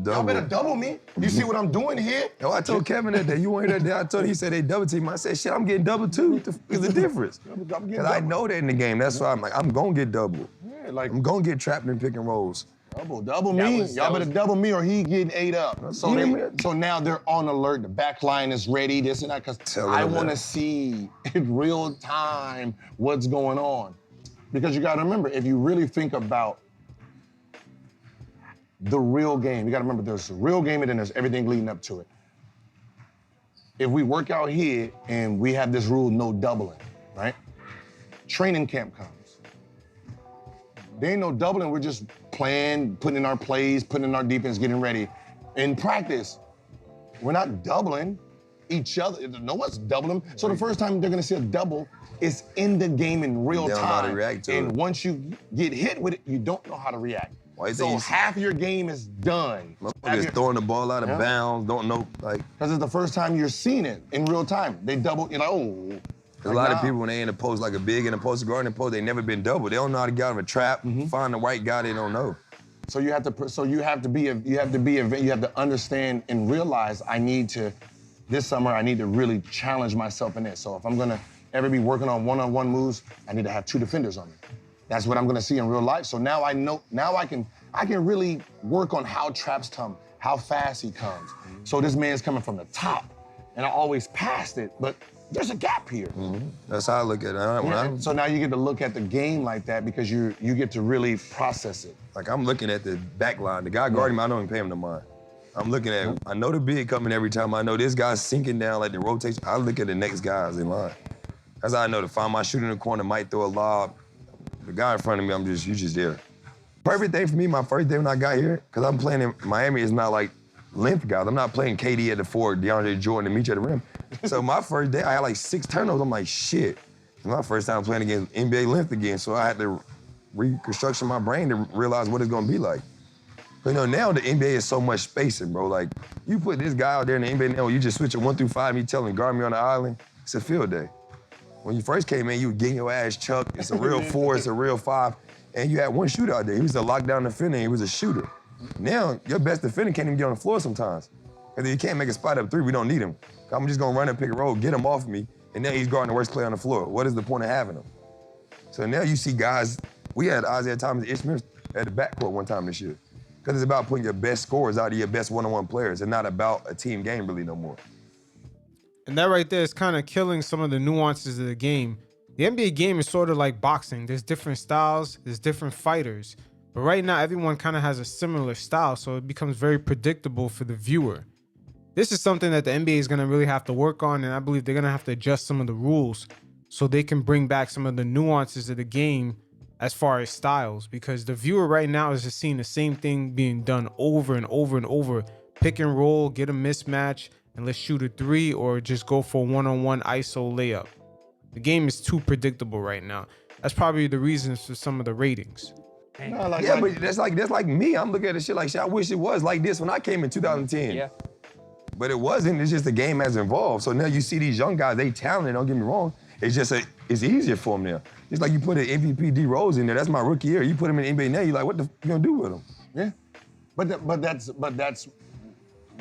Double. Y'all better double me. You see what I'm doing here? Yo, I told Kevin that day. You weren't that day. I told him, he said they double team. I said, shit, I'm getting double too. What the fuck is the difference? Because I know that in the game. That's why I'm like, I'm gonna get double. Yeah, like I'm gonna get trapped in pick and rolls. double me. Y'all better double me or he getting ate up. So now they're on alert. The back line is ready, this and that, because I want to see in real time what's going on. Because you gotta remember, if you really think about the real game, you gotta remember there's a real game and then there's everything leading up to it. If we work out here and we have this rule, no doubling, right? Training camp comes. There ain't no doubling, we're just playing, putting in our plays, putting in our defense, getting ready. In practice, we're not doubling each other. No one's doubling. So the first time they're gonna see a double is in the game in real They don't know time. how to react to and it. once you get hit with it, you don't know how to react. Why you So think half your game is done. Motherfuckers throwing the ball out of bounds, don't know, like. Because it's the first time you're seeing it in real time. They double, you're like, oh. A lot of people, when they in the post, like a big in the post, a guard in the post, they never been double. They don't know how to get out of a trap, find the right guy they don't know. So you have to understand and realize this summer I need to really challenge myself in this. So if I'm gonna ever be working on one-on-one moves, I need to have two defenders on me. That's what I'm gonna see in real life. So now I know, I can really work on how traps come, how fast he comes. So this man's coming from the top, and I always passed it, but there's a gap here. That's how I look at it. So now you get to look at the game like that because you get to really process it. Like I'm looking at the back line. The guy guarding me, I don't even pay him no mind. I'm looking at, I know the big coming every time. I know this guy's sinking down like the rotation. I look at the next guys in line. That's how I know to find my shooter in the corner, might throw a lob. The guy in front of me, you just there. Perfect day for me, my first day when I got here, because I'm playing in Miami, it's not like length guys. I'm not playing KD at the 4, DeAndre Jordan, and Meech at the rim. So my first day, I had like 6 turnovers. I'm like, shit. It's my first time playing against NBA length again, so I had to reconstruction my brain to realize what it's gonna be like. But now the NBA is so much spacing, bro. Like, you put this guy out there in the NBA now, you just switch it 1 through 5, and you tell him, guard me on the island, it's a field day. When you first came in, you were getting your ass chucked. It's a real 4, it's a real 5. And you had one shooter out there. He was a lockdown defender, he was a shooter. Now, your best defender can't even get on the floor sometimes. Because you can't make a spot up 3, we don't need him. I'm just gonna run and pick and roll, get him off me, and now he's guarding the worst player on the floor. What is the point of having him? So now you see guys, we had Isaiah Thomas and Ishmael at the backcourt one time this year. Because it's about putting your best scorers out of your best one-on-one players and not about a team game really no more. And that right there is kind of killing some of the nuances of the game. The NBA game is sort of like boxing. There's different styles, there's different fighters. But right now, everyone kind of has a similar style, so it becomes very predictable for the viewer. This is something that the NBA is going to really have to work on, and I believe they're going to have to adjust some of the rules so they can bring back some of the nuances of the game as far as styles, because the viewer right now is just seeing the same thing being done over and over and over. Pick and roll, get a mismatch, and let's shoot a 3 or just go for a one-on-one ISO layup. The game is too predictable right now. That's probably the reasons for some of the ratings. But that's like me. I'm looking at the shit like shit. I wish it was like this when I came in 2010. Yeah. But it wasn't. It's just the game has evolved. So now you see these young guys, they talented, don't get me wrong. It's just it's easier for them now. It's like you put an MVP D Rose in there. That's my rookie year. You put him in the NBA now. You're like, what the you gonna do with him? Yeah, but that's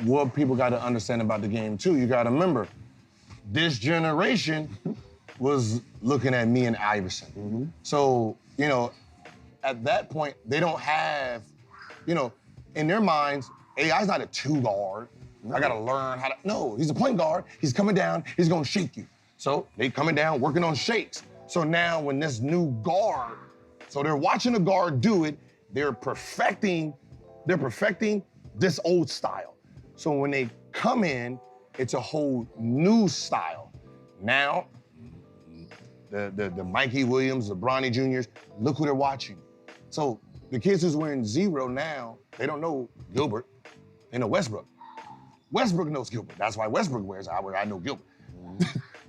what people got to understand about the game too. You got to remember, this generation was looking at me and Iverson. So at that point they don't have, in their minds, AI's not a 2 guard. I gotta learn how to. No, he's a point guard. He's coming down. He's gonna shake you. So they coming down, working on shakes. So now when this new guard, so they're watching a guard do it, they're perfecting this old style. So when they come in, it's a whole new style. Now, the Mikey Williams, the Bronny Juniors, look who they're watching. So the kids who's wearing 0 now, they don't know Gilbert, they know Westbrook. Westbrook knows Gilbert. That's why Westbrook wears it. I know Gilbert.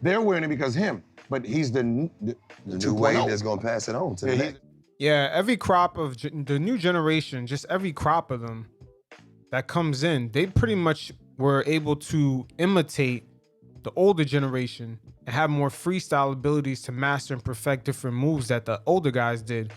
They're wearing it because of him, but he's the new 2.0. wave that's gonna pass it on to the next. Yeah, every crop of the new generation, just every crop of them that comes in, they pretty much were able to imitate the older generation and have more freestyle abilities to master and perfect different moves that the older guys did.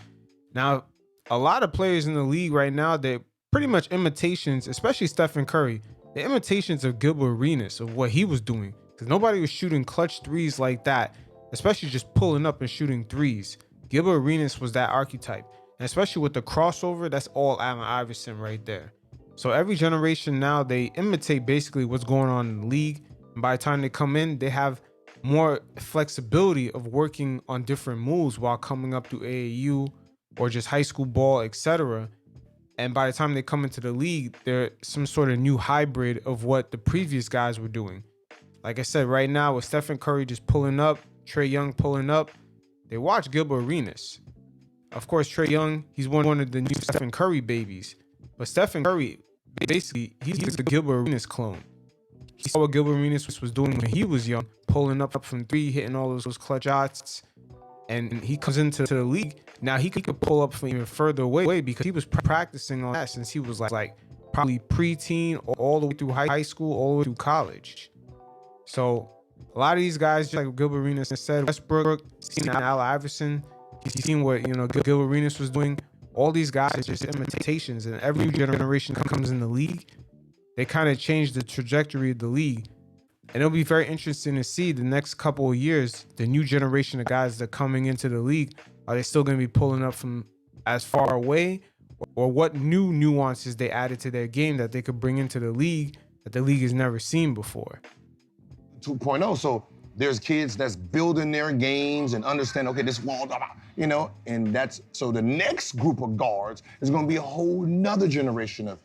Now, a lot of players in the league right now, they're pretty much imitations, especially Stephen Curry. The imitations of Gilbert Arenas, of what he was doing. Because nobody was shooting clutch threes like that, especially just pulling up and shooting threes. Gilbert Arenas was that archetype. And especially with the crossover, that's all Allen Iverson right there. So every generation now, they imitate basically what's going on in the league. And by the time they come in, they have more flexibility of working on different moves while coming up through AAU or just high school ball, etc. And by the time they come into the league, they're some sort of new hybrid of what the previous guys were doing. Like I said, right now with Stephen Curry just pulling up, Trae Young pulling up, they watch Gilbert Arenas. Of course, Trae Young, he's one of the new Stephen Curry babies. But Stephen Curry, basically, he's the Gilbert Arenas clone. He saw what Gilbert Arenas was doing when he was young, pulling up from 3, hitting all those clutch shots. And he comes into the league. Now he could pull up from even further away because he was practicing on that since he was like probably preteen all the way through high school, all the way through college. So a lot of these guys, just like Gilbert Arenas said, Westbrook, seen Allen Iverson, he's seen what Gilbert Arenas was doing. All these guys are just imitations, and every generation comes in the league, they kind of change the trajectory of the league. And it'll be very interesting to see the next couple of years, the new generation of guys that are coming into the league, are they still going to be pulling up from as far away, or what new nuances they added to their game that they could bring into the league that the league has never seen before. 2.0, so there's kids that's building their games and understand, okay, this wall, and that's, so the next group of guards is going to be a whole nother generation of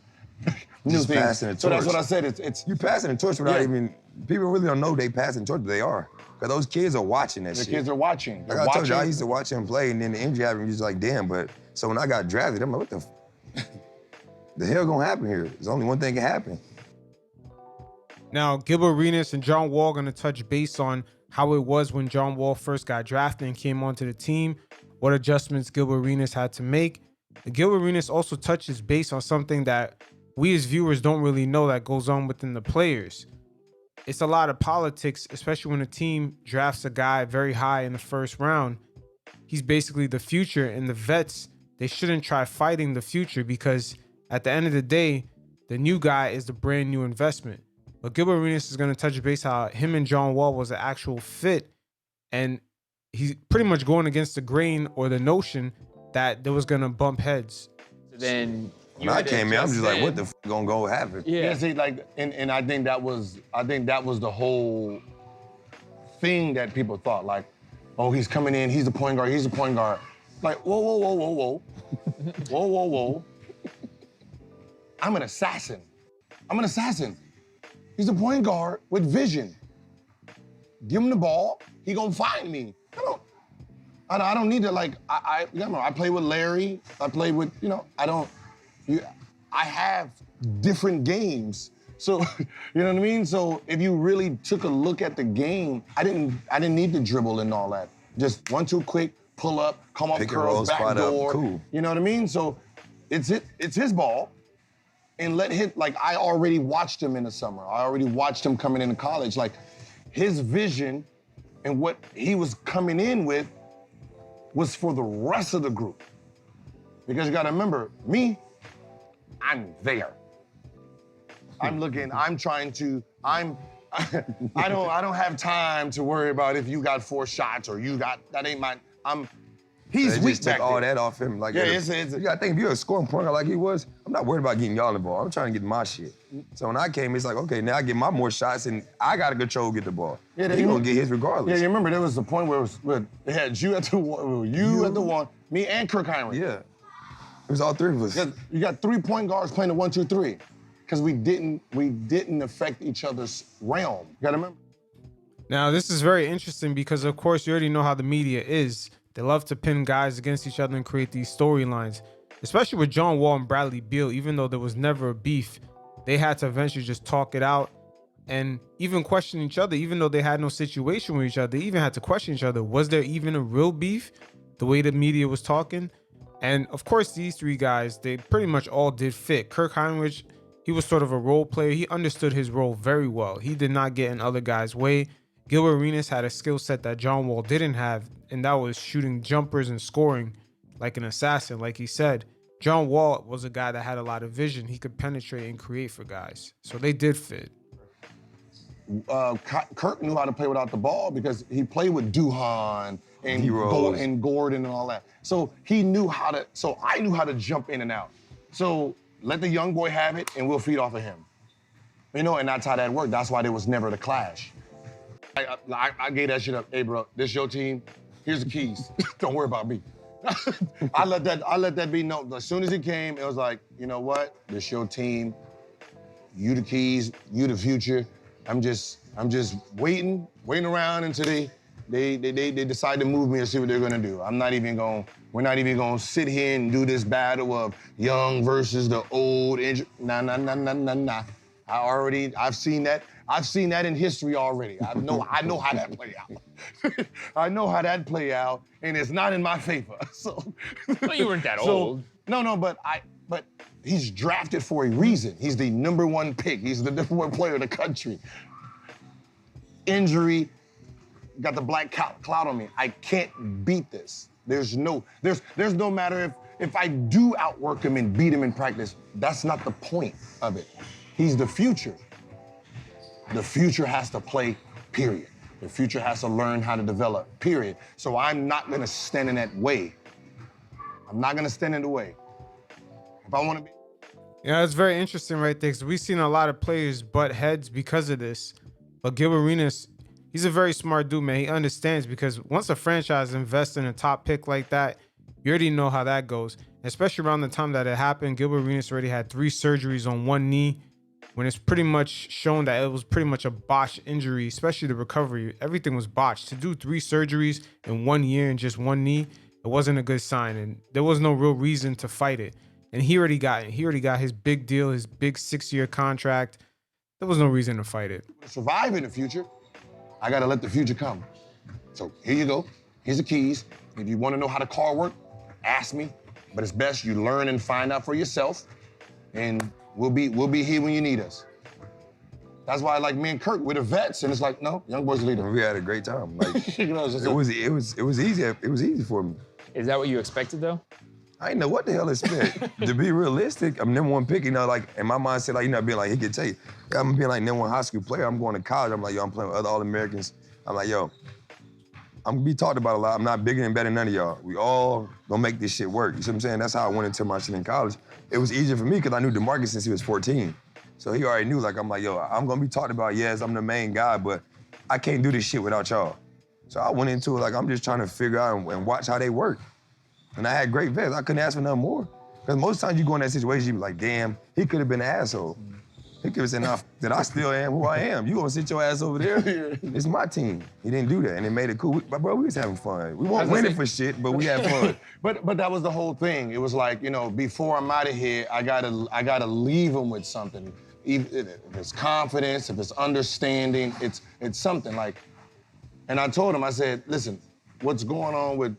new Just things. passing the torch. So that's what I said, it's you passing the torch without even, people really don't know they passing the torch, but they are. Because those kids are watching that shit. The kids are watching. Like I told you, I used to watch him play, and then the injury happened, just like, damn, but, so when I got drafted, I'm like, what the hell gonna happen here? There's only one thing can happen. Now, Gilbert Arenas and John Wall going to touch base on how it was when John Wall first got drafted and came onto the team, what adjustments Gilbert Arenas had to make. And Gilbert Arenas also touches base on something that we as viewers don't really know that goes on within the players. It's a lot of politics, especially when a team drafts a guy very high in the first round. He's basically the future, and the vets, they shouldn't try fighting the future because at the end of the day, the new guy is the brand new investment. But Gilbert Arenas is going to touch base how him and John Wall was an actual fit, and he's pretty much going against the grain or the notion that there was going to bump heads. So then when I came in, I'm just like, what the gonna go happen? Yeah, see, like, and I think that was the whole thing that people thought, like, oh, he's coming in, he's the point guard. Like, whoa. Whoa. I'm an assassin. He's a point guard with vision. Give him the ball, he gonna find me. I don't need to, like, I play with Larry, I play with, I have different games. So, you know what I mean? So if you really took a look at the game, I didn't need to dribble and all that. Just 1-2 quick, pull up, come off curls, back door. Cool. You know what I mean? So it's his ball. And let him, like, I already watched him in the summer. I already watched him coming into college. Like, his vision and what he was coming in with was for the rest of the group. Because you gotta remember, me, I'm there. I don't have time to worry about if you got 4 shots or that ain't my, he's They weak just took back all there. that off him. Like, Yeah, you gotta think, if you're a scoring point guard like he was, I'm not worried about getting y'all the ball. I'm trying to get my shit. So when I came, it's like, okay, now I get my more shots and I gotta get the ball. Yeah, he gonna get his regardless. Yeah, you remember there was the point where they had you at the one, at the one, me and Kirk Heinrich. Yeah, it was all 3 of us. You got 3 point guards playing the 1-2-3, because we didn't affect each other's realm. You gotta remember. Now, this is very interesting because, of course, you already know how the media is. They love to pin guys against each other and create these storylines, especially with John Wall and Bradley Beal. Even though there was never a beef, they had to eventually just talk it out and even question each other. Even though they had no situation with each other, they even had to question each other. Was there even a real beef the way the media was talking? And of course, these three guys, they pretty much all did fit. Kirk Heinrich, he was sort of a role player. He understood his role very well. He did not get in other guys' way. Gilbert Arenas had a skill set that John Wall didn't have, and that was shooting jumpers and scoring like an assassin. Like he said, John Wall was a guy that had a lot of vision. He could penetrate and create for guys. So they did fit. Kirk knew how to play without the ball because he played with Duhan and Gordon and all that. So he knew how to, so I knew how to jump in and out. So let the young boy have it and we'll feed off of him. You know, and that's how that worked. That's why there was never the clash. I gave that shit up. Hey, bro, this your team. Here's the keys. Don't worry about me. I let that be known. As soon as he came, it was like, you know what? This your team. You the keys. You the future. I'm just waiting around until they decide to move me and see what they're gonna do. We're not even gonna sit here and do this battle of young versus the old. Nah. I've seen that. I've seen that in history already. I know how that play out. I know how that play out, and it's not in my favor. So. Well, you weren't that old. No, but he's drafted for a reason. He's the #1 pick. He's the #1 player in the country. Injury, got the black cloud on me. I can't beat this. There's no matter if I do outwork him and beat him in practice, that's not the point of it. He's the future. The future has to play, period. The future has to learn how to develop, period. So I'm not gonna stand in that way. I'm not gonna stand in the way. If I wanna be. Yeah, it's very interesting right there because we've seen a lot of players butt heads because of this. But Gilbert Arenas, he's a very smart dude, man. He understands because once a franchise invests in a top pick like that, you already know how that goes. Especially around the time that it happened, Gilbert Arenas already had 3 surgeries on one knee. When it's pretty much shown that it was pretty much a botched injury, especially the recovery, everything was botched. To do 3 surgeries in 1 year and just one knee, it wasn't a good sign, and there was no real reason to fight it. And he already got it. He already got his big deal, his big 6-year contract. There was no reason to fight it. To survive in the future, I gotta let the future come. So here you go. Here's the keys. If you want to know how the car works, ask me. But it's best you learn and find out for yourself, and we'll be here when you need us. That's why, like, me and Kirk, we're the vets, and it's like, no, young boys leader. We had a great time. Like, You know, it was easy. It was easy for me. Is that what you expected, though? I didn't know what the hell to expect. To be realistic, I'm #1 pick. You know, like in my mindset, like being like he could tell you, I'm being like #1 high school player. I'm going to college. I'm like, yo, I'm playing with other All-Americans. I'm like, yo, I'm gonna be talked about a lot. I'm not bigger and better than none of y'all. We all gonna make this shit work. You see what I'm saying? That's how I went into my shit in college. It was easier for me because I knew DeMarcus since he was 14. So he already knew, like, I'm like, yo, I'm gonna be talked about, yes, I'm the main guy, but I can't do this shit without y'all. So I went into it like, I'm just trying to figure out and watch how they work. And I had great vets. I couldn't ask for nothing more. Because most times you go in that situation, you be like, damn, he could have been an asshole. He could have said, nah, that I still am who I am. You gonna sit your ass over there? It's my team. He didn't do that, and it made it cool. But bro, we was having fun. We weren't winning for shit, but we had fun. But that was the whole thing. It was like, you know, before I'm out of here, I gotta leave him with something. If it's confidence, if it's understanding, it's something like. And I told him, I said, listen, what's going on with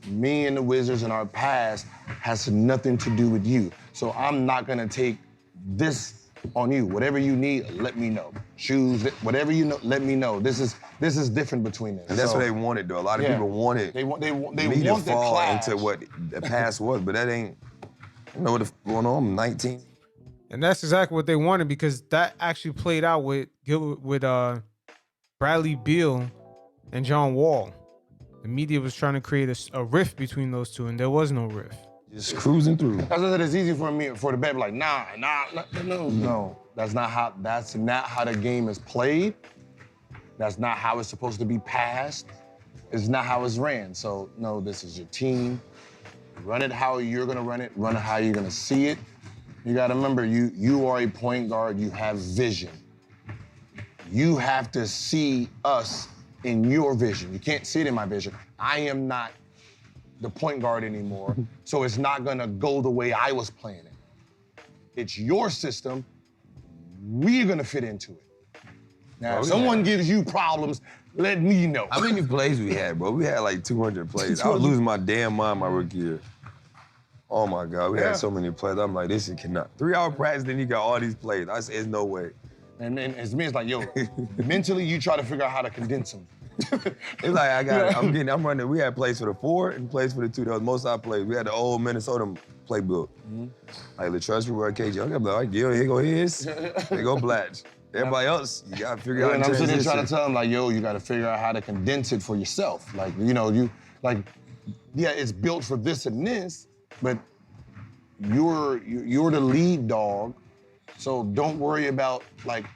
me and the Wizards in our past has nothing to do with you. So I'm not gonna take this on you. Whatever you need, let me know. Shoes, whatever you know, let me know. This is different between us. And that's what they wanted, though. A lot of people wanted they want me to fall clash into what the past was, but that ain't. I know what's going on. I'm 19. And that's exactly what they wanted because that actually played out with Bradley Beal and John Wall. The media was trying to create a rift between those two, and there was no rift. Just cruising through. As I said, it's easy for me for the bet, like, no. That's not how the game is played. That's not how it's supposed to be passed. It's not how it's ran. So no, this is your team. Run it how you're gonna run it how you're gonna see it. You gotta remember, you are a point guard, you have vision. you have to see us in your vision. You can't see it in my vision. I am not the point guard anymore, so it's not gonna go the way I was playing it. It's your system, we're gonna fit into it. Now, if someone gives you problems, let me know. How many plays we had, bro? We had like 200 plays. I was losing my damn mind my rookie year. Oh my God, we had so many plays. I'm like, this is cannot. 3-hour practice, then you got all these plays. I said, there's no way. And as me, it's like, yo, mentally, you try to figure out how to condense them. It's like, I'm running. We had plays for the 4 and plays for the 2. That was most of our plays. We had the old Minnesota playbook. Like, LaTrusty, Roy, KG. I'm like, all right, Gil, here go his. Here go Blatch. Everybody else, you gotta figure out. And I'm sitting there trying to tell them, like, yo, you gotta figure out how to condense it for yourself. Like, yeah, it's built for this and this, but you're the lead dog, so don't worry about like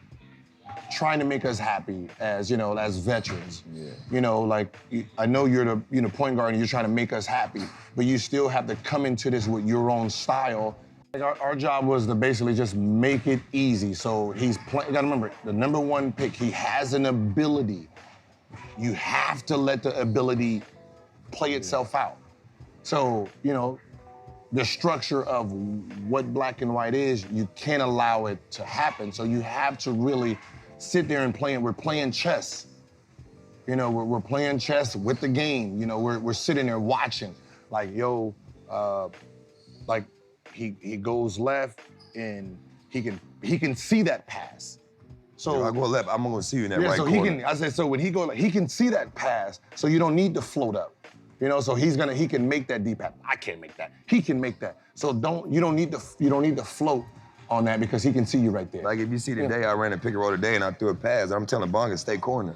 trying to make us happy as as veterans. Yeah. I know you're the point guard and you're trying to make us happy, but you still have to come into this with your own style. Our job was to basically just make it easy. So he's playing. You gotta remember, the #1 pick. He has an ability. You have to let the ability play itself out. So the structure of what black and white is, you can't allow it to happen. So you have to really sit there and play. We're playing chess. We're playing chess with the game. We're sitting there watching. Like, he goes left and he can see that pass. So if I go left, I'm gonna see you in that right so corner. So when he can see that pass, so you don't need to float up. So he can make that deep pass. I can't make that. He can make that. So you don't need to float on that because he can see you right there. Like if you see today, I ran a pick and roll today and I threw a pass. I'm telling Bonga stay corner.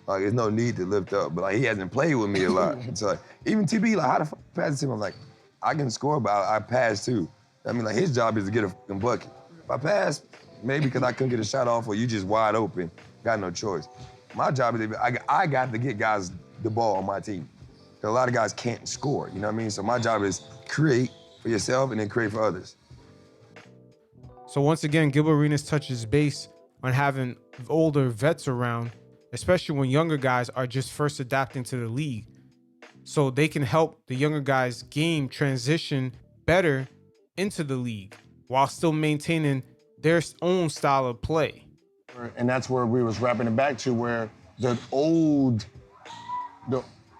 Like there's no need to lift up. But like he hasn't played with me a lot. So like, even TB, like how the fuck pass to him? I'm like, I can score, but I pass too. I mean, like his job is to get a fucking bucket. If I pass, maybe because I couldn't get a shot off or you just wide open, got no choice. My job is I got to get guys the ball on my team. A lot of guys can't score, you know what I mean? So my job is create for yourself and then create for others. So once again, Gilbert Arenas touches base on having older vets around, especially when younger guys are just first adapting to the league. So they can help the younger guys' game transition better into the league while still maintaining their own style of play. And that's where we was wrapping it back to, where the old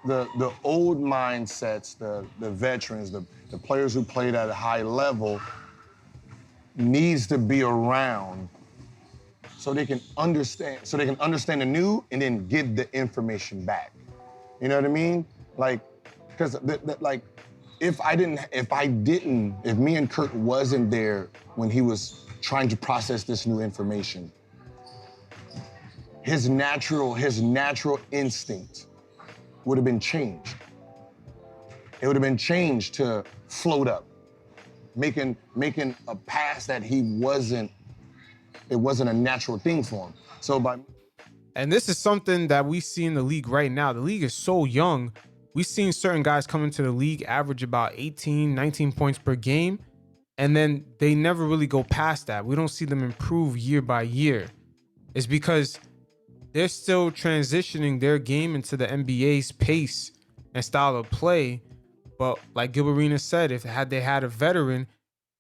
mindsets, the veterans, the players who played at a high level needs to be around so they can understand the new and then give the information back. You know what I mean? Like, because if me and Kurt wasn't there when he was trying to process this new information, his natural instinct would have been changed. It would have been changed to float up, making a pass that it wasn't a natural thing for him. And this is something that we see in the league right now. The league is so young. We've seen certain guys come into the league average about 18, 19 points per game, and then they never really go past that. We don't see them improve year by year. It's because they're still transitioning their game into the NBA's pace and style of play. But like Gilbert Arenas said, they had a veteran,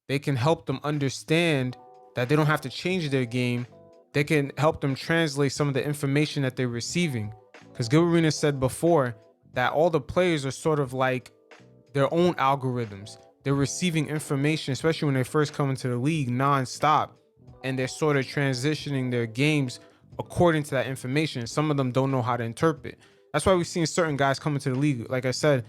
they can help them understand that they don't have to change their game. They can help them translate some of the information that they're receiving. Because Gilbert Arenas said before that all the players are sort of like their own algorithms. They're receiving information, especially when they first come into the league, nonstop, and they're sort of transitioning their games according to that information. Some of them don't know how to interpret. That's why we've seen certain guys come into the league, like I said,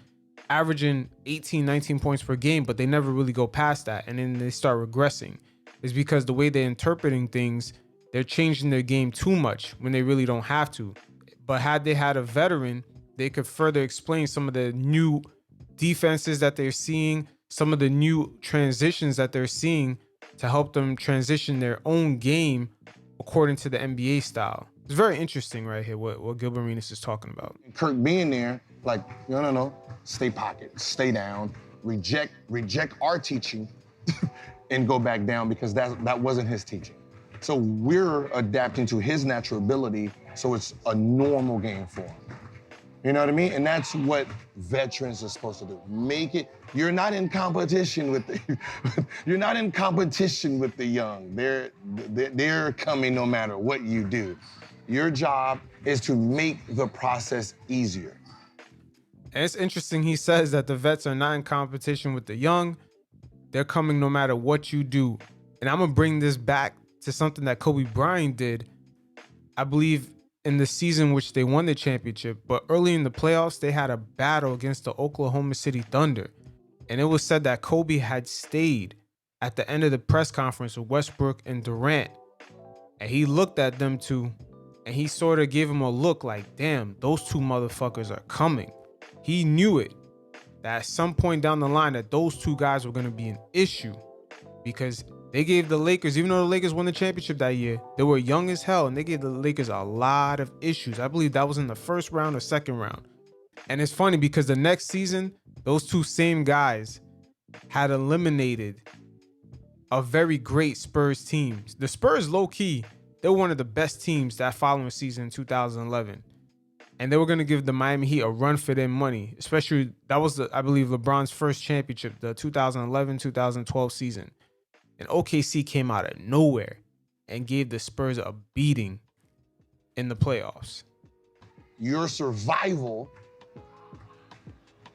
averaging 18, 19 points per game, but they never really go past that, and then they start regressing. It's because the way they're interpreting things, they're changing their game too much when they really don't have to. But had they had a veteran, they could further explain some of the new defenses that they're seeing, some of the new transitions that they're seeing to help them transition their own game according to the NBA style. It's very interesting right here what Gilbert Arenas is talking about. Kirk being there, like, no, stay pocket, stay down, reject our teaching and go back down, because that wasn't his teaching. So we're adapting to his natural ability, so it's a normal game for him. You know what I mean? And that's what veterans are supposed to do. Make it, you're not in competition with the, you're not in competition with the young. They're coming no matter what you do. Your job is to make the process easier. And it's interesting he says that the vets are not in competition with the young. They're coming no matter what you do. And I'm going to bring this back to something that Kobe Bryant did, I believe, in the season which they won the championship. But early in the playoffs, they had a battle against the Oklahoma City Thunder. And it was said that Kobe had stayed at the end of the press conference with Westbrook and Durant. And he looked at them two, and he sort of gave him a look like, damn, those two motherfuckers are coming. He knew it, that at some point down the line that those two guys were going to be an issue, because they gave the Lakers, even though the Lakers won the championship that year, they were young as hell, and they gave the Lakers a lot of issues. I believe that was in the first round or second round. And it's funny because the next season, those two same guys had eliminated a very great Spurs team. The Spurs, low-key, they were one of the best teams that following season in 2011. And they were going to give the Miami Heat a run for their money, especially that was, I believe, LeBron's first championship, the 2011-2012 season. And OKC came out of nowhere and gave the Spurs a beating in the playoffs. Your survival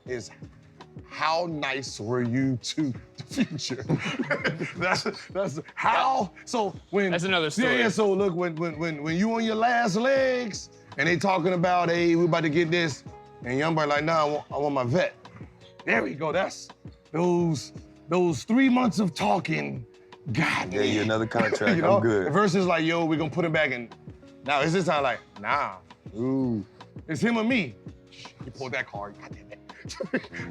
is how nice were you to the future? that's how. So when that's another story. Yeah. So look, when you on your last legs and they talking about, hey, we about to get this, and young boy like, nah, I want my vet. There we go. That's those 3 months of talking. God, yeah, you another contract. you know? I'm good. Versus like, yo, we're gonna put him back in. Now it's this time like, nah, ooh, it's him or me. He pulled that card. God damn it.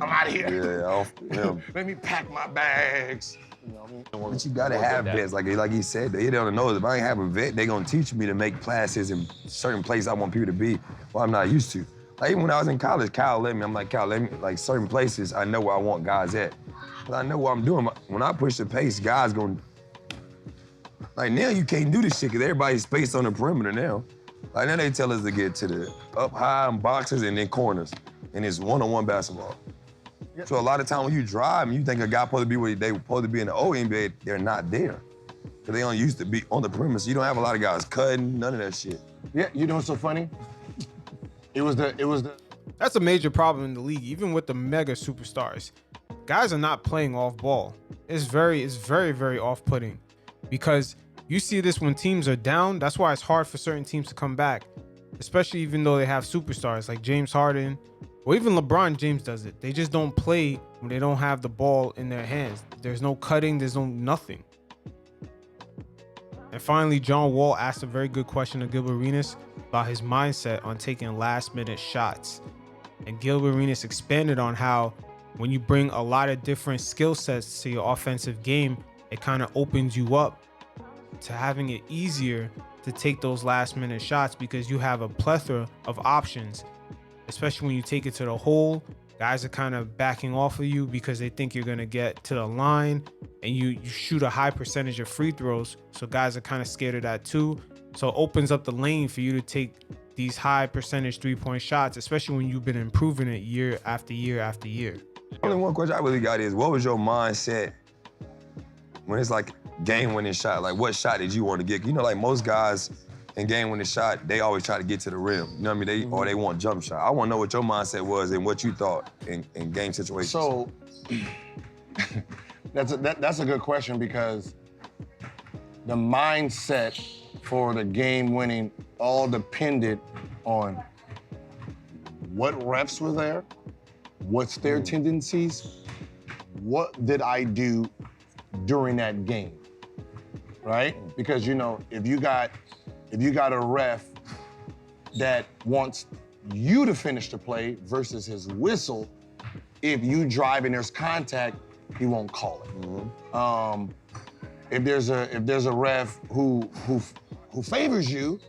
I'm out of here. Yeah, Let me pack my bags. You know what I mean? But you gotta have vets, like he said, they hit it on the nose. If I ain't have a vet, they gonna teach me to make passes in certain places I want people to be, well, I'm not used to. Like even when I was in college, Kyle let me, I'm like, Kyle, let me, like certain places, I know where I want guys at. But I know what I'm doing. When I push the pace, guys gonna, like now you can't do this shit because everybody's spaced on the perimeter now. Like now they tell us to get to the up high and boxes and then corners, and it's one-on-one basketball. Yep. So a lot of time when you drive and you think a guy supposed to be where they supposed to be in the old NBA, they're not there. Because they don't used to be on the perimeter. So you don't have a lot of guys cutting, none of that shit. Yeah, you know what's so funny? It was the. That's a major problem in the league, even with the mega superstars. Guys are not playing off ball. It's very, very off-putting because you see this when teams are down. That's why it's hard for certain teams to come back, especially even though they have superstars like James Harden, or even LeBron James does it. They just don't play when they don't have the ball in their hands. There's no cutting, there's no nothing. And finally, John Wall asked a very good question to Gilbert Arenas about his mindset on taking last-minute shots. And Gilbert Arenas expanded on how when you bring a lot of different skill sets to your offensive game, it kind of opens you up to having it easier to take those last-minute shots because you have a plethora of options, especially when you take it to the hole. Guys are kind of backing off of you because they think you're going to get to the line, and you shoot a high percentage of free throws. So guys are kind of scared of that too. So it opens up the lane for you to take these high percentage three-point shots, especially when you've been improving it year after year after year. Only one question I really got is, what was your mindset when it's like game-winning shot? Like, what shot did you want to get? You know, like most guys in game-winning shot, they always try to get to the rim. You know what I mean? Or they want jump shot. I want to know what your mindset was and what you thought in game situations. So that's a good question because the mindset for the game-winning all depended on what refs were there, what's their tendencies, what did I do during that game, right? Because you know, if you got a ref that wants you to finish the play versus his whistle, if you drive and there's contact, he won't call it. If there's a ref who favors you,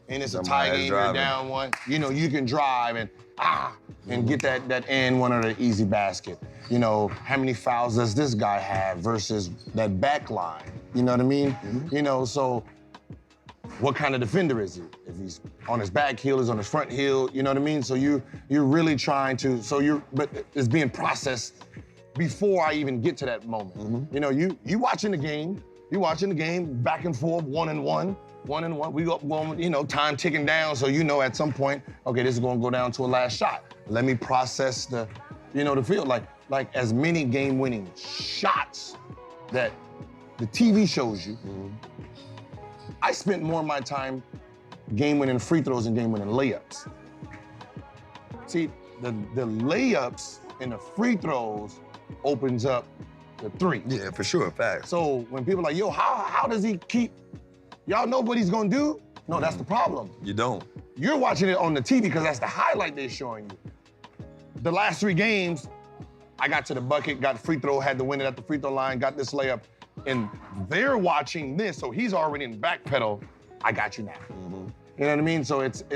and it's a tie game, you're down one, you know, you can drive and get that and one or the easy basket. You know, how many fouls does this guy have versus that back line? You know what I mean? Mm-hmm. You know, so what kind of defender is he? If he's on his back heel, is on his front heel, you know what I mean? So you're really trying to, but it's being processed before I even get to that moment. Mm-hmm. You know, you watching the game, back and forth, 1-1. We go, you know, time ticking down, so you know at some point, okay, this is gonna go down to a last shot. Let me process the field. Like as many game-winning shots that the TV shows you, I spent more of my time game-winning free throws and game-winning layups. See, the layups and the free throws opens up the three. Yeah, for sure, facts. So when people are like, yo, how does he keep, y'all know what he's gonna do? No, that's the problem. You don't. You're watching it on the TV because that's the highlight they're showing you. The last 3 games, I got to the bucket, got the free throw, had to win it at the free throw line, got this layup, and they're watching this, so he's already in back pedal. I got you now. You know what I mean? So it's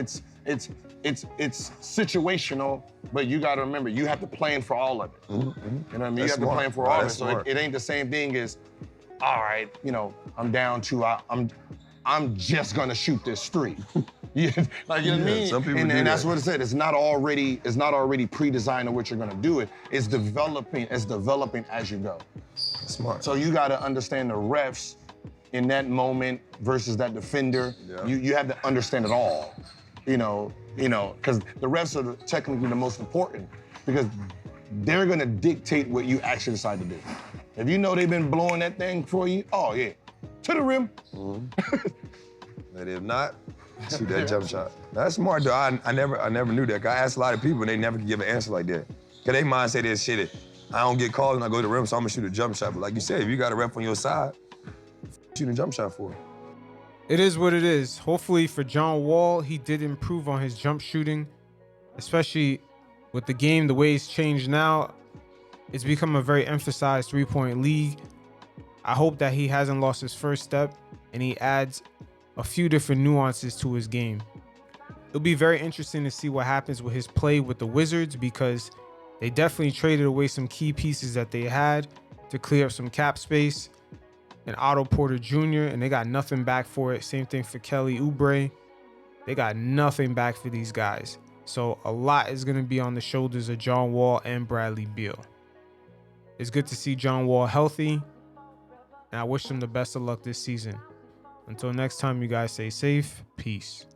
situational, but you got to remember you have to plan for all of it. You know what I mean? That's you have to smart. plan for Right, all of it. that's So smart. it ain't the same thing as, all right, you know, I'm down 2. I'm just gonna shoot this street. Yeah, like, you know what I Yeah, mean? some people and do that's that. what it said. It's not already pre-designed on what you're gonna do it. It's developing as you go. Smart. So you gotta understand the refs in that moment versus that defender. Yeah. You have to understand it all. You know, because the refs are technically the most important because they're gonna dictate what you actually decide to do. If you know they've been blowing that thing for you, oh yeah, to the rim. But if not, shoot that jump shot. That's smart though. I never knew that. I asked a lot of people and they never could give an answer like that. Cause they mind say this shit. I don't get called when I go to the rim, so I'm gonna shoot a jump shot. But like you said, if you got a ref on your side, shoot a jump shot for it. It is what it is. Hopefully for John Wall, he did improve on his jump shooting, especially with the game the way it's changed now. It's become a very emphasized 3-point league. I hope that he hasn't lost his first step and he adds a few different nuances to his game. It'll be very interesting to see what happens with his play with the Wizards because they definitely traded away some key pieces that they had to clear up some cap space. And Otto Porter Jr., and they got nothing back for it. Same thing for Kelly Oubre. They got nothing back for these guys. So a lot is going to be on the shoulders of John Wall and Bradley Beal. It's good to see John Wall healthy, and I wish him the best of luck this season. Until next time, you guys stay safe. Peace.